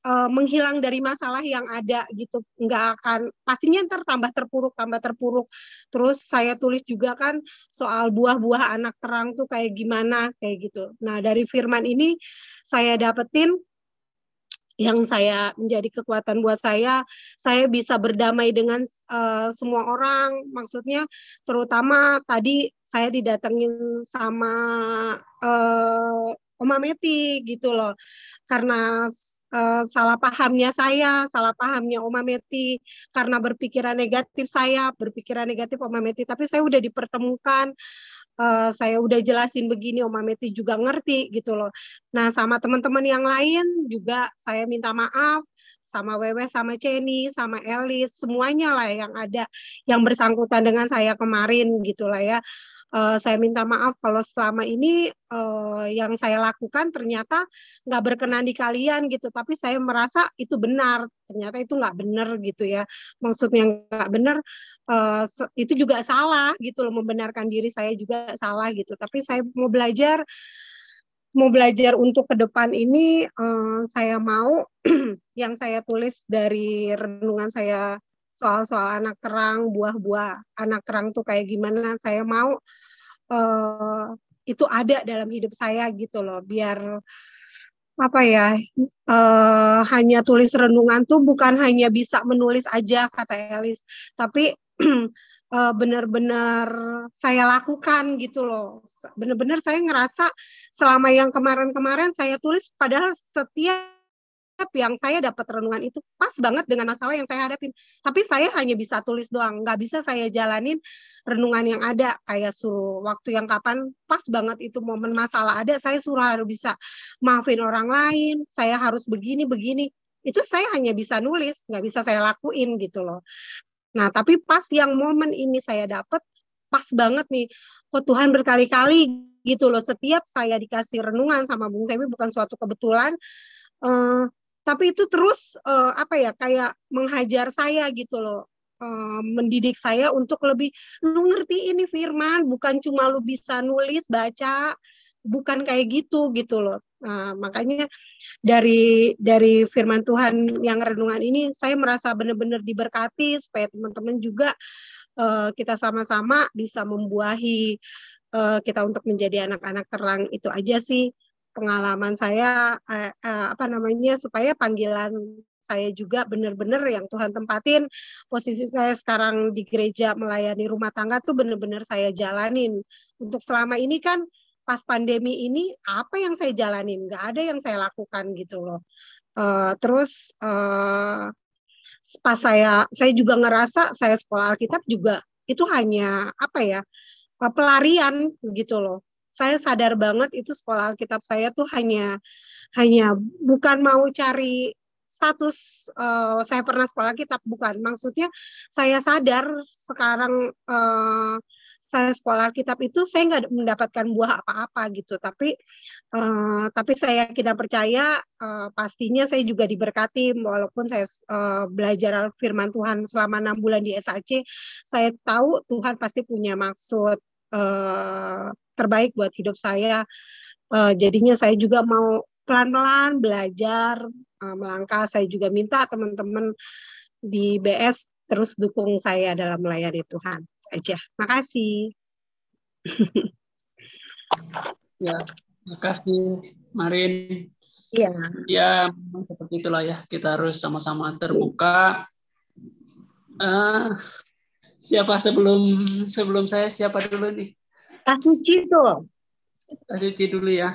menghilang dari masalah yang ada gitu. Nggak akan, pastinya ntar tambah terpuruk. Terus saya tulis juga kan soal buah-buah anak terang tuh kayak gimana, kayak gitu. Nah, dari firman ini saya dapetin yang saya menjadi kekuatan buat saya bisa berdamai dengan semua orang. Maksudnya terutama tadi saya didatengin sama Oma Meti gitu loh. Karena salah pahamnya Oma Meti, karena berpikiran negatif Oma Meti, tapi saya udah dipertemukan, saya udah jelasin begini, Oma Meti juga ngerti gitu loh. Nah, sama teman-teman yang lain juga saya minta maaf, sama Wewe, sama Ceni, sama Elis, semuanya lah yang ada yang bersangkutan dengan saya kemarin gitu lah ya. Saya minta maaf kalau selama ini yang saya lakukan ternyata nggak berkenan di kalian gitu, tapi saya merasa itu benar, ternyata itu nggak benar gitu ya. Maksudnya nggak benar, itu juga salah gitu loh, membenarkan diri saya juga salah gitu. Tapi saya mau belajar untuk ke depan ini, saya mau yang saya tulis dari renungan saya soal anak terang, buah-buah anak terang tuh kayak gimana, saya mau itu ada dalam hidup saya gitu loh, biar apa ya, hanya tulis renungan tuh bukan hanya bisa menulis aja kata Elis, tapi benar-benar saya lakukan gitu loh. Benar-benar saya ngerasa selama yang kemarin-kemarin saya tulis, padahal setiap yang saya dapat renungan itu pas banget dengan masalah yang saya hadapin. Tapi saya hanya bisa tulis doang, nggak bisa saya jalanin renungan yang ada. Kayak suruh waktu yang kapan pas banget itu momen masalah ada, saya suruh harus bisa maafin orang lain, saya harus begini. Itu saya hanya bisa nulis, nggak bisa saya lakuin gitu loh. Nah, tapi pas yang momen ini saya dapat, pas banget nih. Kok Tuhan berkali-kali gitu loh, setiap saya dikasih renungan sama Bung Semi, bukan suatu kebetulan, tapi itu terus apa ya, kayak menghajar saya gitu loh, mendidik saya untuk lebih, lu ngerti ini firman, bukan cuma lu bisa nulis, baca, bukan kayak gitu loh. Nah, makanya dari firman Tuhan yang renungan ini saya merasa benar-benar diberkati, supaya teman-teman juga kita sama-sama bisa membuahi kita untuk menjadi anak-anak terang. Itu aja sih pengalaman saya, supaya panggilan saya juga benar-benar yang Tuhan tempatin. Posisi saya sekarang di gereja melayani rumah tangga tuh benar-benar saya jalanin. Untuk selama ini kan pas pandemi ini, apa yang saya jalanin? Nggak ada yang saya lakukan gitu loh. Terus pas saya juga ngerasa saya sekolah Alkitab juga itu hanya apa ya, pelarian gitu loh. Saya sadar banget itu sekolah Alkitab saya tuh hanya bukan mau cari status saya pernah sekolah Alkitab, bukan. Maksudnya saya sadar sekarang saya sekolah Alkitab itu saya nggak mendapatkan buah apa-apa gitu, tapi saya yakin dan percaya pastinya saya juga diberkati walaupun saya belajar firman Tuhan selama 6 bulan di SAC. Saya tahu Tuhan pasti punya maksud terbaik buat hidup saya. Jadinya saya juga mau pelan-pelan belajar melangkah. Saya juga minta teman-teman di BS terus dukung saya dalam melayani Tuhan. Aja. Makasih. Ya, makasih Marin. Iya. Ya, memang seperti itulah ya. Kita harus sama-sama terbuka. Siapa sebelum saya, siapa dulu nih? Kak Suci tuh. Kak Suci dulu ya.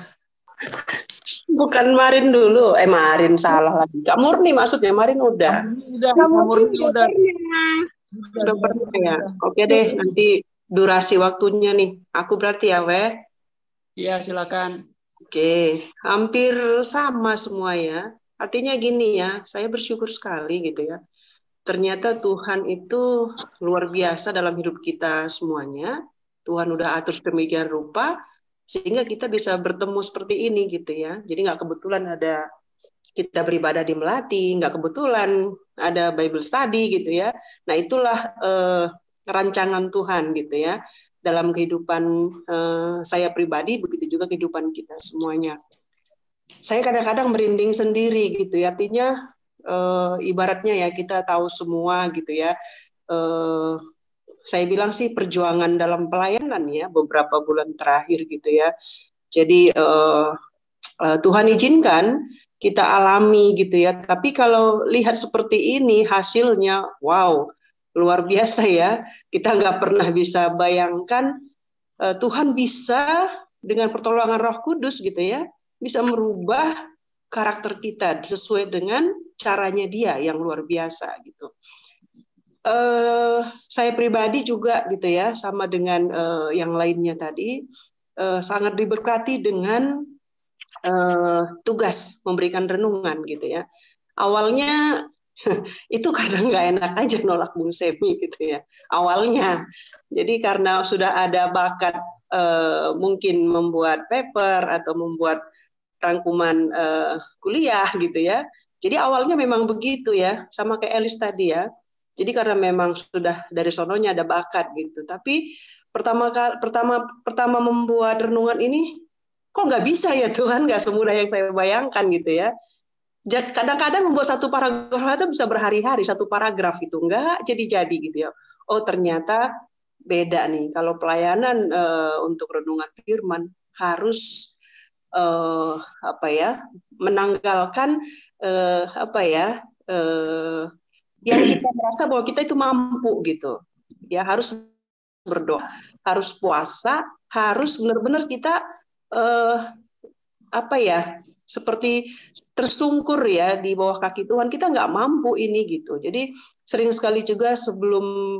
Bukan Marin dulu. Marin salah lagi. Kak Murni maksudnya. Marin udah. Kak Murni udah. Udah pernah ya. Oke deh, nanti durasi waktunya nih. Aku berarti ya, Weh. Iya, silakan. Oke, hampir sama semua ya. Artinya gini ya, saya bersyukur sekali gitu ya. Ternyata Tuhan itu luar biasa dalam hidup kita semuanya. Tuhan udah atur sedemikian rupa sehingga kita bisa bertemu seperti ini gitu ya. Jadi nggak kebetulan ada kita beribadah di Melati, nggak kebetulan ada Bible study gitu ya. Nah itulah rancangan Tuhan gitu ya. Dalam kehidupan saya pribadi, begitu juga kehidupan kita semuanya. Saya kadang-kadang merinding sendiri gitu ya. Artinya ibaratnya ya kita tahu semua gitu ya. Saya bilang sih perjuangan dalam pelayanan ya beberapa bulan terakhir gitu ya. Jadi Tuhan izinkan kita alami gitu ya. Tapi kalau lihat seperti ini hasilnya, wow, luar biasa ya. Kita nggak pernah bisa bayangkan Tuhan bisa dengan pertolongan Roh Kudus gitu ya, bisa merubah karakter kita sesuai dengan caranya Dia yang luar biasa gitu. Saya pribadi juga gitu ya, sama dengan yang lainnya tadi, sangat diberkati dengan tugas memberikan renungan gitu ya. Awalnya itu karena nggak enak aja nolak Bung Semi gitu ya. Awalnya, jadi karena sudah ada bakat mungkin membuat paper atau membuat rangkuman kuliah gitu ya. Jadi awalnya memang begitu ya, sama kayak Elis tadi ya. Jadi karena memang sudah dari sononya ada bakat gitu. Tapi pertama membuat renungan ini kok nggak bisa ya Tuhan, nggak semudah yang saya bayangkan gitu ya. Kadang-kadang membuat satu paragraf itu bisa berhari-hari, satu paragraf itu nggak jadi gitu ya. Oh ternyata beda nih. Kalau pelayanan untuk renungan firman harus menanggalkan yang kita merasa bahwa kita itu mampu gitu. Ya harus berdoa, harus puasa, harus benar-benar kita seperti tersungkur ya di bawah kaki Tuhan. Kita nggak mampu ini gitu. Jadi sering sekali juga sebelum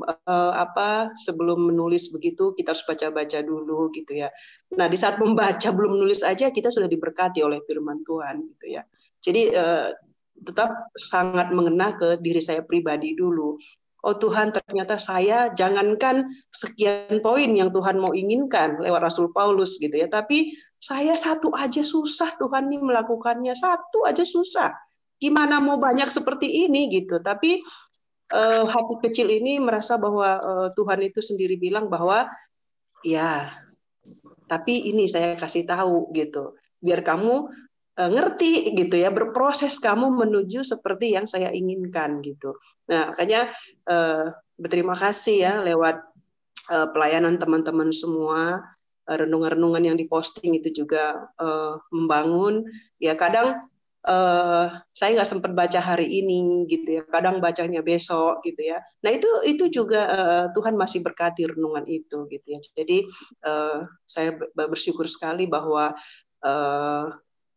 menulis begitu kita harus baca-baca dulu gitu ya. Nah di saat membaca belum menulis aja kita sudah diberkati oleh firman Tuhan gitu ya. Jadi tetap sangat mengena ke diri saya pribadi dulu. Oh Tuhan, ternyata saya jangankan sekian poin yang Tuhan mau inginkan lewat Rasul Paulus gitu ya, tapi saya satu aja susah Tuhan nih melakukannya, satu aja susah. Gimana mau banyak seperti ini gitu. Tapi hati kecil ini merasa bahwa Tuhan itu sendiri bilang bahwa ya, tapi ini saya kasih tahu gitu, biar kamu ngerti gitu ya, berproses kamu menuju seperti yang saya inginkan gitu. Nah makanya berterima kasih ya lewat pelayanan teman-teman semua, renungan-renungan yang diposting itu juga membangun. Ya kadang saya nggak sempat baca hari ini gitu ya, kadang bacanya besok gitu ya. Nah itu juga Tuhan masih berkati renungan itu gitu ya. Jadi saya bersyukur sekali bahwa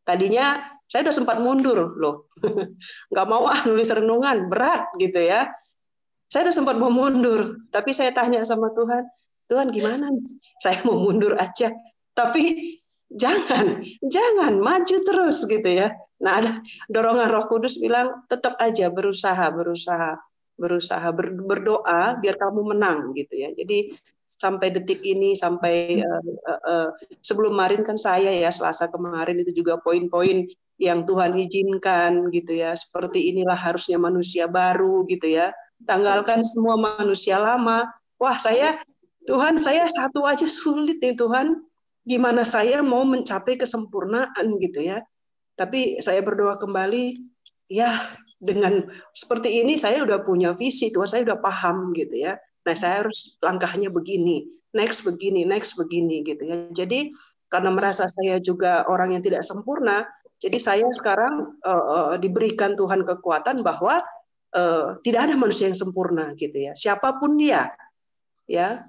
tadinya Saya udah sempat mundur loh. Nggak mau nulis renungan, berat gitu ya. Saya udah sempat mau mundur, tapi saya tanya sama Tuhan, Tuhan gimana? Saya mau mundur aja, tapi jangan maju terus gitu ya. Nah, ada dorongan Roh Kudus bilang tetap aja berdoa biar kamu menang gitu ya. Jadi sampai detik ini, sampai sebelum kemarin kan saya ya Selasa kemarin itu juga poin-poin yang Tuhan izinkan gitu ya. Seperti inilah harusnya manusia baru gitu ya. Tanggalkan semua manusia lama. Wah, Tuhan, saya satu aja sulit nih Tuhan. Gimana saya mau mencapai kesempurnaan gitu ya. Tapi saya berdoa kembali, ya dengan seperti ini saya udah punya visi Tuhan, saya udah paham gitu ya. Nah, saya harus langkahnya begini, next begini gitu ya. Jadi karena merasa saya juga orang yang tidak sempurna, jadi saya sekarang diberikan Tuhan kekuatan bahwa tidak ada manusia yang sempurna gitu ya. Siapapun dia, ya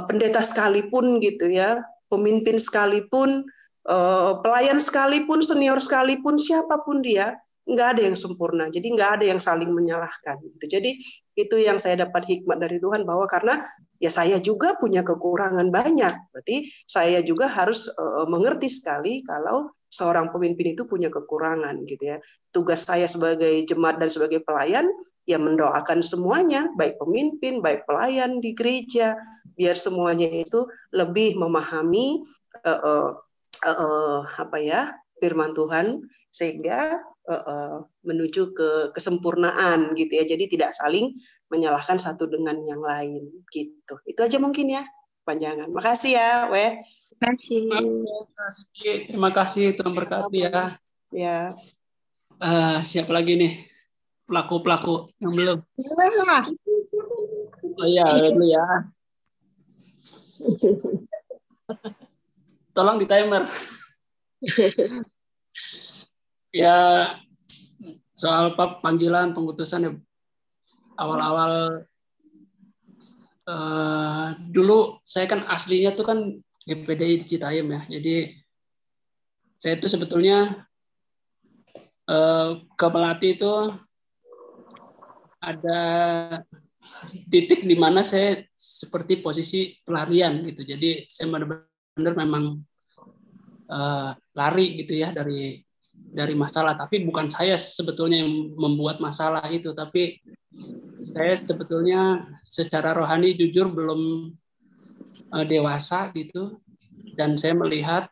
pendeta sekalipun gitu ya, pemimpin sekalipun, pelayan sekalipun, senior sekalipun, siapapun dia, nggak ada yang sempurna. Jadi nggak ada yang saling menyalahkan. Gitu. Jadi itu yang saya dapat hikmat dari Tuhan bahwa karena ya saya juga punya kekurangan banyak, berarti saya juga harus mengerti sekali kalau seorang pemimpin itu punya kekurangan gitu ya. Tugas saya sebagai jemaat dan sebagai pelayan ya mendoakan semuanya, baik pemimpin, baik pelayan di gereja, biar semuanya itu lebih memahami firman Tuhan sehingga menuju ke kesempurnaan gitu ya. Jadi tidak saling menyalahkan satu dengan yang lain gitu. Itu aja mungkin ya, panjangan. Makasih ya, Weh. Terima kasih, Tuhan berkati ya. Ya. Siapa lagi nih pelaku yang belum? Oh iya, dulu ya. Tolong di timer. Ya, soal panggilan pengutusan ya, awal-awal dulu saya kan aslinya tuh kan GPDI di Citayam ya. Jadi saya itu sebetulnya ke Melati itu ada titik di mana saya seperti posisi pelarian gitu. Jadi saya benar-benar memang lari gitu ya dari masalah. Tapi bukan saya sebetulnya yang membuat masalah itu, tapi saya sebetulnya secara rohani jujur belum dewasa gitu, dan saya melihat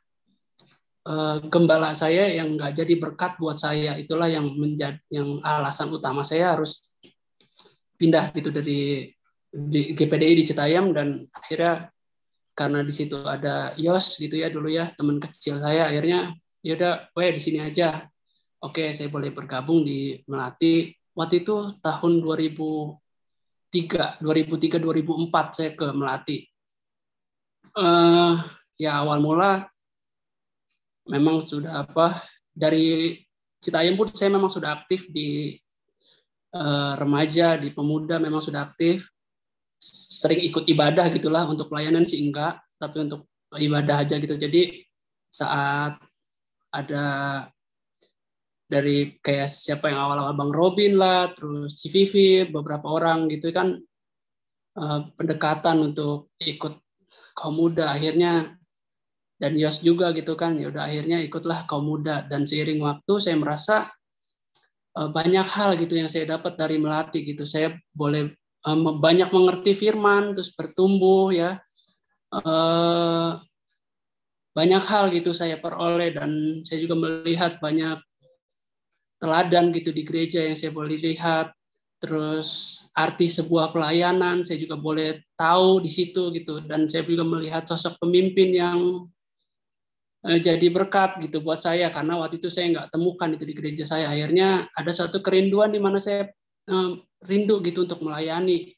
gembala saya yang nggak jadi berkat buat saya, itulah yang menjadi alasan utama saya harus pindah gitu dari GPDI di Citayam. Dan akhirnya karena di situ ada Yos gitu ya dulu ya, teman kecil saya, akhirnya ya udah, di sini aja. Oke, saya boleh bergabung di Melati. Waktu itu tahun 2003 2004 saya ke Melati. Ya awal mula memang sudah dari Citayam pun saya memang sudah aktif di remaja, di pemuda memang sudah aktif, sering ikut ibadah gitulah. Untuk pelayanan sih enggak, tapi untuk ibadah aja gitu. Jadi saat ada dari kayak siapa yang awal-awal Bang Robin lah, terus CVV, beberapa orang gitu kan, pendekatan untuk ikut kaum muda, akhirnya dan Yos juga gitu kan, ya udah akhirnya ikutlah kaum muda. Dan seiring waktu saya merasa banyak hal gitu yang saya dapat dari Melati gitu. Saya boleh banyak mengerti firman, terus bertumbuh ya, banyak hal gitu saya peroleh. Dan saya juga melihat banyak teladan gitu di gereja yang saya boleh lihat. Terus arti sebuah pelayanan saya juga boleh tahu di situ gitu. Dan saya juga melihat sosok pemimpin yang jadi berkat gitu buat saya, karena waktu itu saya nggak temukan itu di gereja saya. Akhirnya ada suatu kerinduan di mana saya rindu gitu untuk melayani.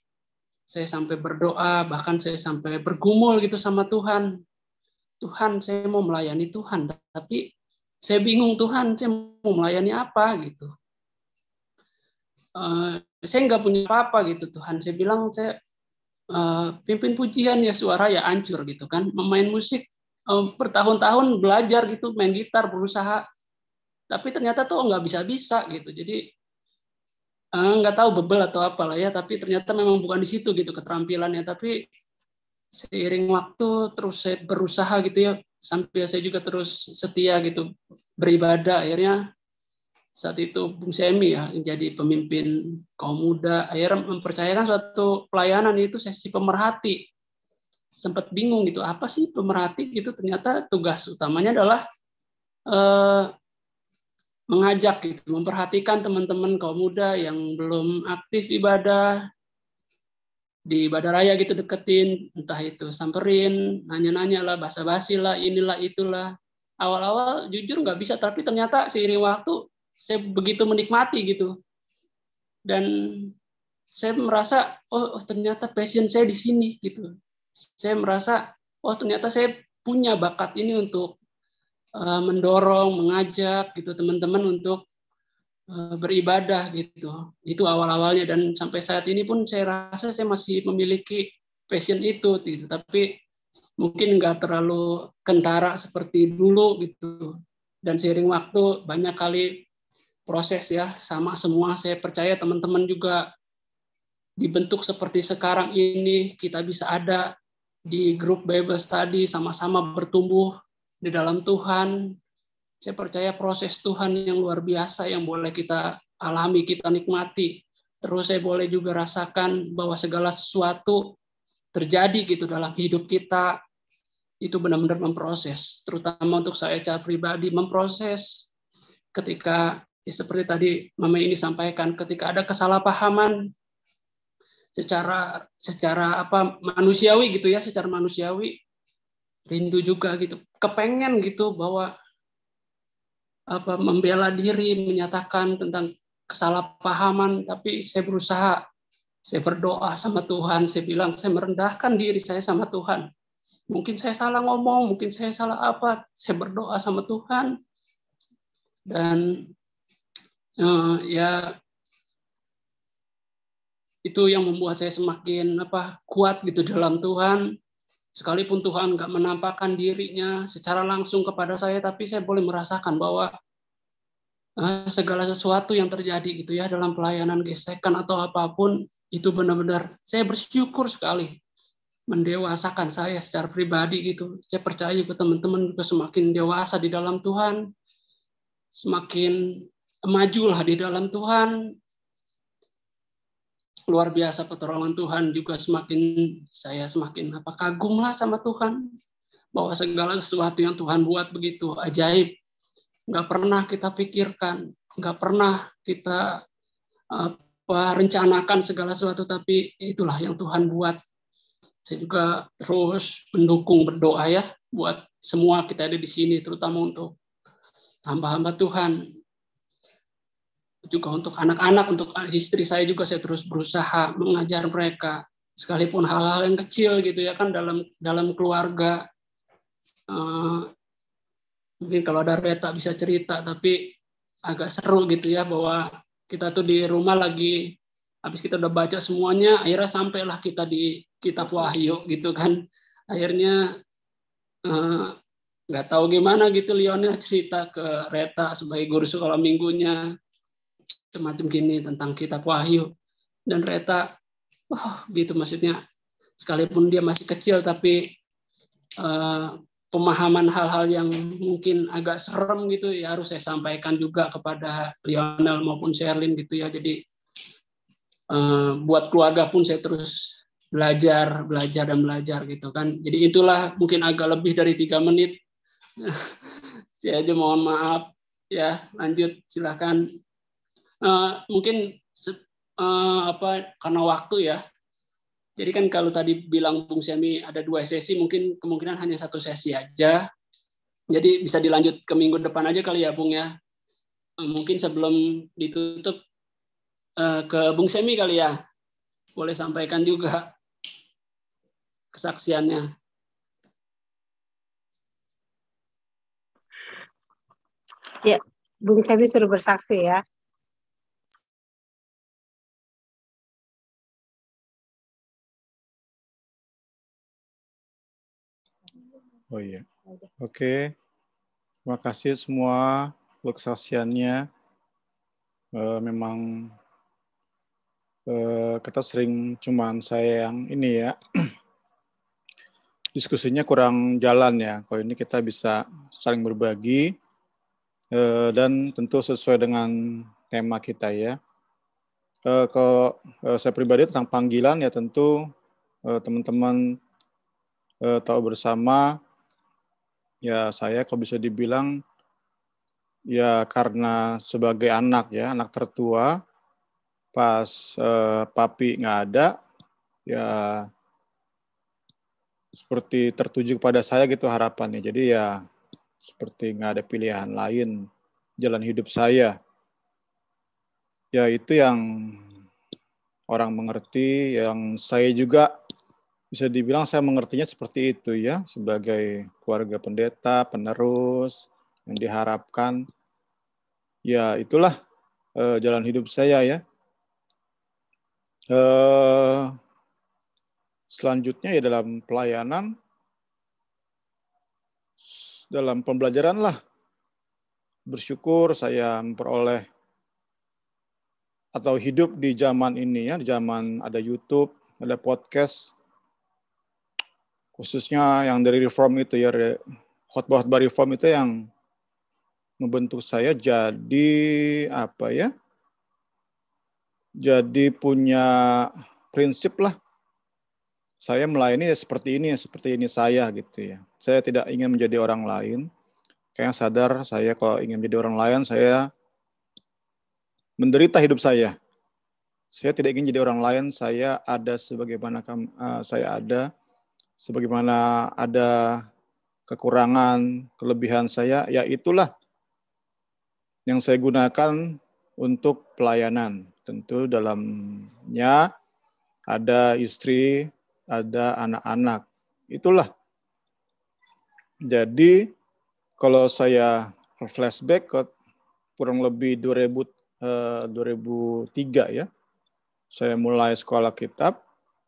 Saya sampai berdoa, bahkan saya sampai bergumul gitu sama Tuhan. Tuhan, saya mau melayani Tuhan, tapi saya bingung Tuhan, saya mau melayani apa gitu. Saya nggak punya apa-apa gitu Tuhan. Saya bilang saya pimpin pujian ya, suara ya hancur gitu kan. Memain musik bertahun-tahun belajar gitu, main gitar berusaha, tapi ternyata tuh nggak bisa-bisa gitu. Jadi nggak tahu bebel atau apalah ya, tapi ternyata memang bukan di situ gitu keterampilannya. Tapi seiring waktu terus saya berusaha gitu ya, sampai saya juga terus setia gitu beribadah. Akhirnya saat itu Bung Semi ya menjadi pemimpin kaum muda, akhirnya mempercayakan suatu pelayanan, itu sesi pemerhati. Sempat bingung gitu, apa sih pemerhati gitu, ternyata tugas utamanya adalah mengajak gitu, memperhatikan teman-teman kaum muda yang belum aktif ibadah di ibadah raya gitu, deketin, entah itu samperin, nanya-nanya lah, basa-basi lah, inilah itulah. Awal-awal jujur nggak bisa, tapi ternyata seiring waktu saya begitu menikmati gitu, dan saya merasa oh ternyata passion saya di sini gitu. Saya merasa oh ternyata saya punya bakat ini untuk mendorong, mengajak gitu teman-teman untuk beribadah gitu. Itu awal-awalnya, dan sampai saat ini pun saya rasa saya masih memiliki passion itu gitu. Tapi mungkin nggak terlalu kentara seperti dulu gitu. Dan seiring waktu banyak kali proses ya, sama semua. Saya percaya teman-teman juga dibentuk seperti sekarang ini, kita bisa ada di grup Bible Study, sama-sama bertumbuh di dalam Tuhan. Saya percaya proses Tuhan yang luar biasa yang boleh kita alami, kita nikmati. Terus saya boleh juga rasakan bahwa segala sesuatu terjadi gitu dalam hidup kita, itu benar-benar memproses. Terutama untuk saya secara pribadi, memproses ketika, seperti tadi Mama ini sampaikan, ketika ada kesalahpahaman secara apa manusiawi gitu ya, secara manusiawi, rindu juga gitu, kepengen gitu bahwa apa membela diri, menyatakan tentang kesalahpahaman, tapi saya berusaha, saya berdoa sama Tuhan, saya bilang saya merendahkan diri saya sama Tuhan. Mungkin saya salah ngomong, mungkin saya salah apa, saya berdoa sama Tuhan, dan ya itu yang membuat saya semakin kuat gitu dalam Tuhan. Sekalipun Tuhan nggak menampakkan dirinya secara langsung kepada saya, tapi saya boleh merasakan bahwa segala sesuatu yang terjadi gitu ya dalam pelayanan gesekan atau apapun, itu benar-benar saya bersyukur sekali mendewasakan saya secara pribadi gitu. Saya percaya juga teman-teman juga semakin dewasa di dalam Tuhan, semakin majulah di dalam Tuhan. Luar biasa pertolongan Tuhan juga, saya semakin kagum lah sama Tuhan, bahwa segala sesuatu yang Tuhan buat begitu ajaib, nggak pernah kita pikirkan, nggak pernah kita rencanakan segala sesuatu, tapi itulah yang Tuhan buat. Saya juga terus mendukung, berdoa ya buat semua kita ada di sini, terutama untuk hamba-hamba Tuhan, juga untuk anak-anak, untuk istri saya juga saya terus berusaha mengajar mereka, sekalipun hal-hal yang kecil gitu ya kan dalam keluarga. Mungkin kalau ada Reta bisa cerita, tapi agak seru gitu ya, bahwa kita tuh di rumah lagi, habis kita udah baca semuanya, akhirnya sampailah kita di kitab Wahyu gitu kan. Akhirnya nggak tahu gimana gitu, Lionel cerita ke Reta sebagai guru sekolah minggunya, semacam gini tentang kitab Wahyu, dan Reta gitu, maksudnya sekalipun dia masih kecil, tapi pemahaman hal-hal yang mungkin agak serem gitu ya harus saya sampaikan juga kepada Lionel maupun Sherlyn gitu ya. Jadi buat keluarga pun saya terus belajar gitu kan. Jadi itulah mungkin agak lebih dari 3 menit. Saya aja mohon maaf ya, lanjut silakan. Mungkin karena waktu ya. Jadi kan kalau tadi bilang Bung Semi ada 2 sesi, mungkin kemungkinan hanya 1 sesi aja. Jadi bisa dilanjut ke minggu depan aja kali ya Bung ya. Mungkin sebelum ditutup ke Bung Semi kali ya. Boleh sampaikan juga kesaksiannya. Ya, Bung Semi suruh bersaksi ya. Oh iya. Oke. Terima kasih semua kesaksiannya. Memang kita sering cuman saya yang ini ya, diskusinya kurang jalan ya. Kalau ini kita bisa saling berbagi dan tentu sesuai dengan tema kita ya. Kalau saya pribadi tentang panggilan ya tentu teman-teman tahu bersama ya, saya kalau bisa dibilang ya karena sebagai anak ya, anak tertua, pas papi nggak ada, ya seperti tertuju kepada saya gitu harapannya. Jadi ya seperti nggak ada pilihan lain jalan hidup saya. Ya itu yang orang mengerti, yang saya juga bisa dibilang saya mengertinya seperti itu ya, sebagai keluarga pendeta, penerus, yang diharapkan. Ya itulah jalan hidup saya ya. Selanjutnya ya dalam pelayanan, dalam pembelajaran lah. Bersyukur saya memperoleh atau hidup di zaman ini ya, di zaman ada YouTube, ada podcast, khususnya yang dari Reform itu ya, khotbah Reform itu yang membentuk saya jadi apa ya? Jadi punya prinsip lah. Saya melayani ya seperti ini saya gitu ya. Saya tidak ingin menjadi orang lain. Kayaknya sadar saya kalau ingin menjadi orang lain, saya menderita hidup saya. Saya tidak ingin jadi orang lain, saya ada sebagaimana saya ada, sebagaimana ada kekurangan, kelebihan saya, ya itulah yang saya gunakan untuk pelayanan. Tentu dalamnya ada istri, ada anak-anak. Itulah. Jadi kalau saya flashback ke kurang lebih 2003 ya, saya mulai sekolah kitab,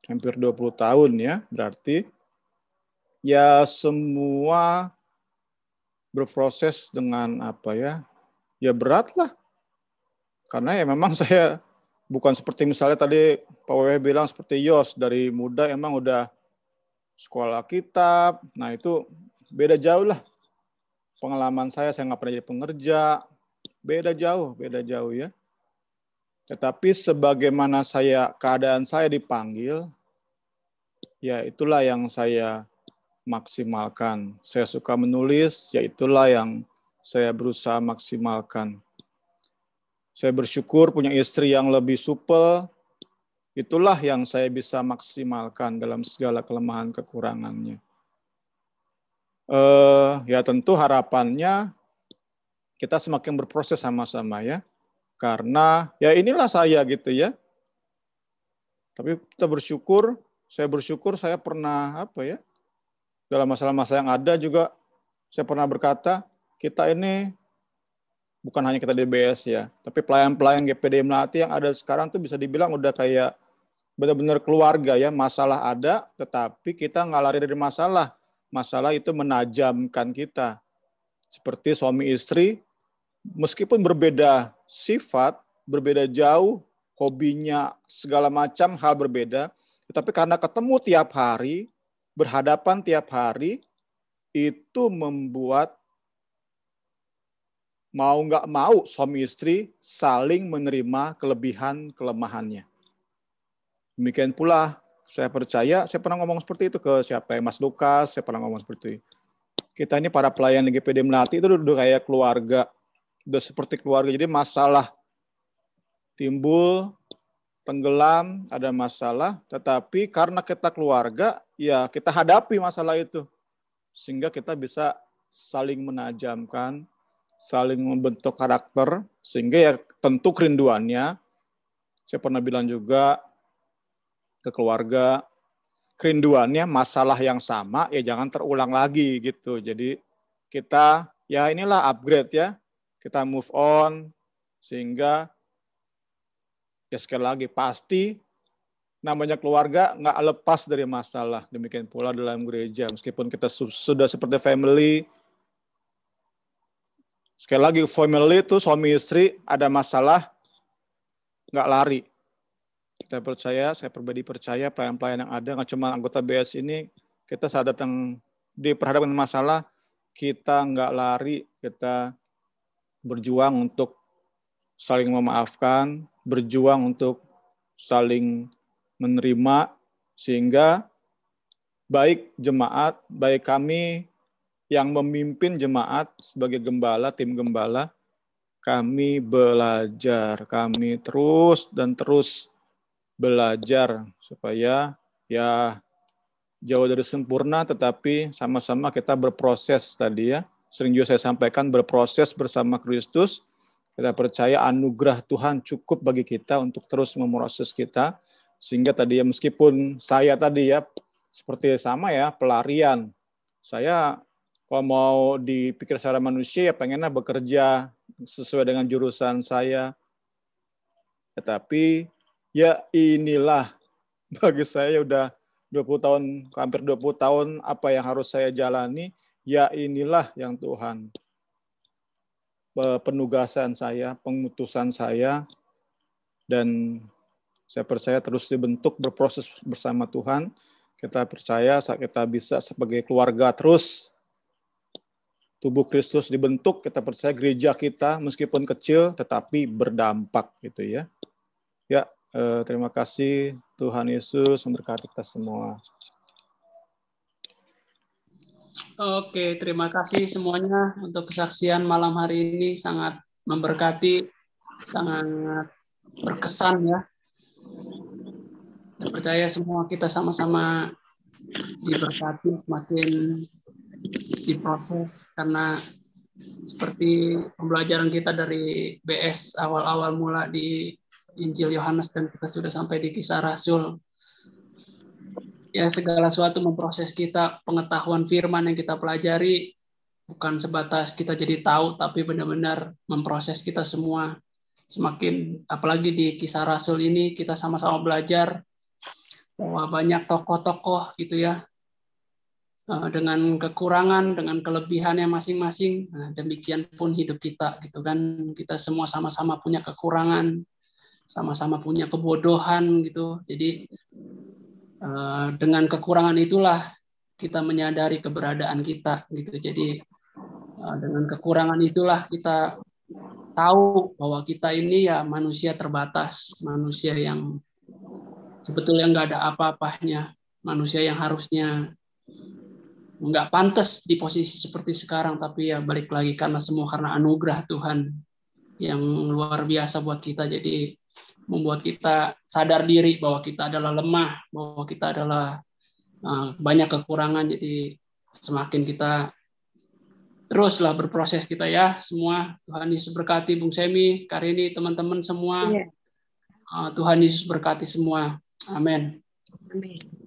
hampir 20 tahun ya, berarti ya semua berproses dengan apa ya, ya berat lah. Karena ya memang saya bukan seperti misalnya tadi Pak Wewe bilang seperti Yos, dari muda emang udah sekolah kitab, nah itu beda jauh lah. Pengalaman saya nggak pernah jadi pengerja, beda jauh ya. Tetapi sebagaimana keadaan saya dipanggil, ya itulah yang saya maksimalkan. Saya suka menulis, ya itulah yang saya berusaha maksimalkan. Saya bersyukur punya istri yang lebih supel, itulah yang saya bisa maksimalkan dalam segala kelemahan kekurangannya. Ya tentu harapannya kita semakin berproses sama-sama ya. Karena ya inilah saya gitu ya. Tapi kita bersyukur, saya pernah apa ya, dalam masalah-masalah yang ada juga, saya pernah berkata, kita ini bukan hanya kita DBS ya, tapi pelayan-pelayan GPD Melati yang ada sekarang tuh bisa dibilang udah kayak benar-benar keluarga ya. Masalah ada, tetapi kita nggak lari dari masalah. Masalah itu menajamkan kita. Seperti suami istri, meskipun berbeda sifat, berbeda jauh, hobinya segala macam hal berbeda, tetapi karena ketemu tiap hari, berhadapan tiap hari, itu membuat mau nggak mau suami istri saling menerima kelebihan kelemahannya. Demikian pula saya percaya, saya pernah ngomong seperti itu ke siapa ya, Mas Lukas, saya pernah ngomong seperti itu. Kita ini para pelayan di GPD Melati itu udah kayak keluarga, udah seperti keluarga. Jadi masalah timbul, tenggelam, ada masalah, tetapi karena kita keluarga, ya kita hadapi masalah itu. Sehingga kita bisa saling menajamkan, saling membentuk karakter, sehingga ya tentu kerinduannya, saya pernah bilang juga ke keluarga, kerinduannya masalah yang sama, ya jangan terulang lagi gitu. Jadi kita, ya inilah upgrade ya, kita move on, sehingga ya sekali lagi pasti namanya keluarga nggak lepas dari masalah. Demikian pula dalam gereja, meskipun kita sudah seperti family, Sekali lagi, family itu suami istri ada masalah, nggak lari. Kita percaya, saya pribadi percaya pelayan-pelayan yang ada, nggak cuma anggota BS ini, kita saat datang diperhadapkan masalah, kita nggak lari, kita berjuang untuk saling memaafkan, berjuang untuk saling menerima, sehingga baik jemaat, baik kami yang memimpin jemaat sebagai gembala, tim gembala, kami belajar, kami terus dan terus belajar supaya ya jauh dari sempurna, tetapi sama-sama kita berproses tadi ya. Sering juga saya sampaikan berproses bersama Kristus. Kita percaya anugerah Tuhan cukup bagi kita untuk terus memproses kita. Sehingga tadi ya meskipun saya tadi ya seperti sama ya pelarian. Saya kalau mau dipikir secara manusia ya pengennya bekerja sesuai dengan jurusan saya. Tetapi ya inilah bagi saya udah 20 tahun, hampir 20 tahun apa yang harus saya jalani, ya inilah yang Tuhan penugasan saya, pengutusan saya, dan saya percaya terus dibentuk berproses bersama Tuhan. Kita percaya saat kita bisa sebagai keluarga terus tubuh Kristus dibentuk, kita percaya gereja kita meskipun kecil tetapi berdampak gitu ya. Ya, terima kasih Tuhan Yesus memberkati kita semua. Oke, terima kasih semuanya untuk kesaksian malam hari ini, sangat memberkati, sangat berkesan ya. Saya percaya semua kita sama-sama diberkati, semakin diproses, karena seperti pembelajaran kita dari BS awal-awal mula di Injil Yohanes dan kita sudah sampai di Kisah Rasul. Ya, segala sesuatu memproses kita, pengetahuan firman yang kita pelajari bukan sebatas kita jadi tahu, tapi benar-benar memproses kita semua. Semakin, apalagi di Kisah Rasul ini, kita sama-sama belajar bahwa banyak tokoh-tokoh gitu ya, dengan kekurangan, dengan kelebihannya masing-masing. Nah, demikian pun hidup kita gitu kan, kita semua sama-sama punya kekurangan, sama-sama punya kebodohan gitu. Jadi dengan kekurangan itulah kita menyadari keberadaan kita gitu. Jadi dengan kekurangan itulah kita tahu bahwa kita ini ya manusia terbatas, manusia yang sebetulnya nggak ada apa-apanya, manusia yang harusnya nggak pantas di posisi seperti sekarang, tapi ya balik lagi karena semua karena anugerah Tuhan yang luar biasa buat kita. Jadi membuat kita sadar diri bahwa kita adalah lemah, bahwa kita adalah banyak kekurangan. Jadi semakin kita teruslah berproses kita ya semua. Tuhan Yesus berkati Bung Semi, Karini, teman-teman semua. Tuhan Yesus berkati semua. Amin. Amin.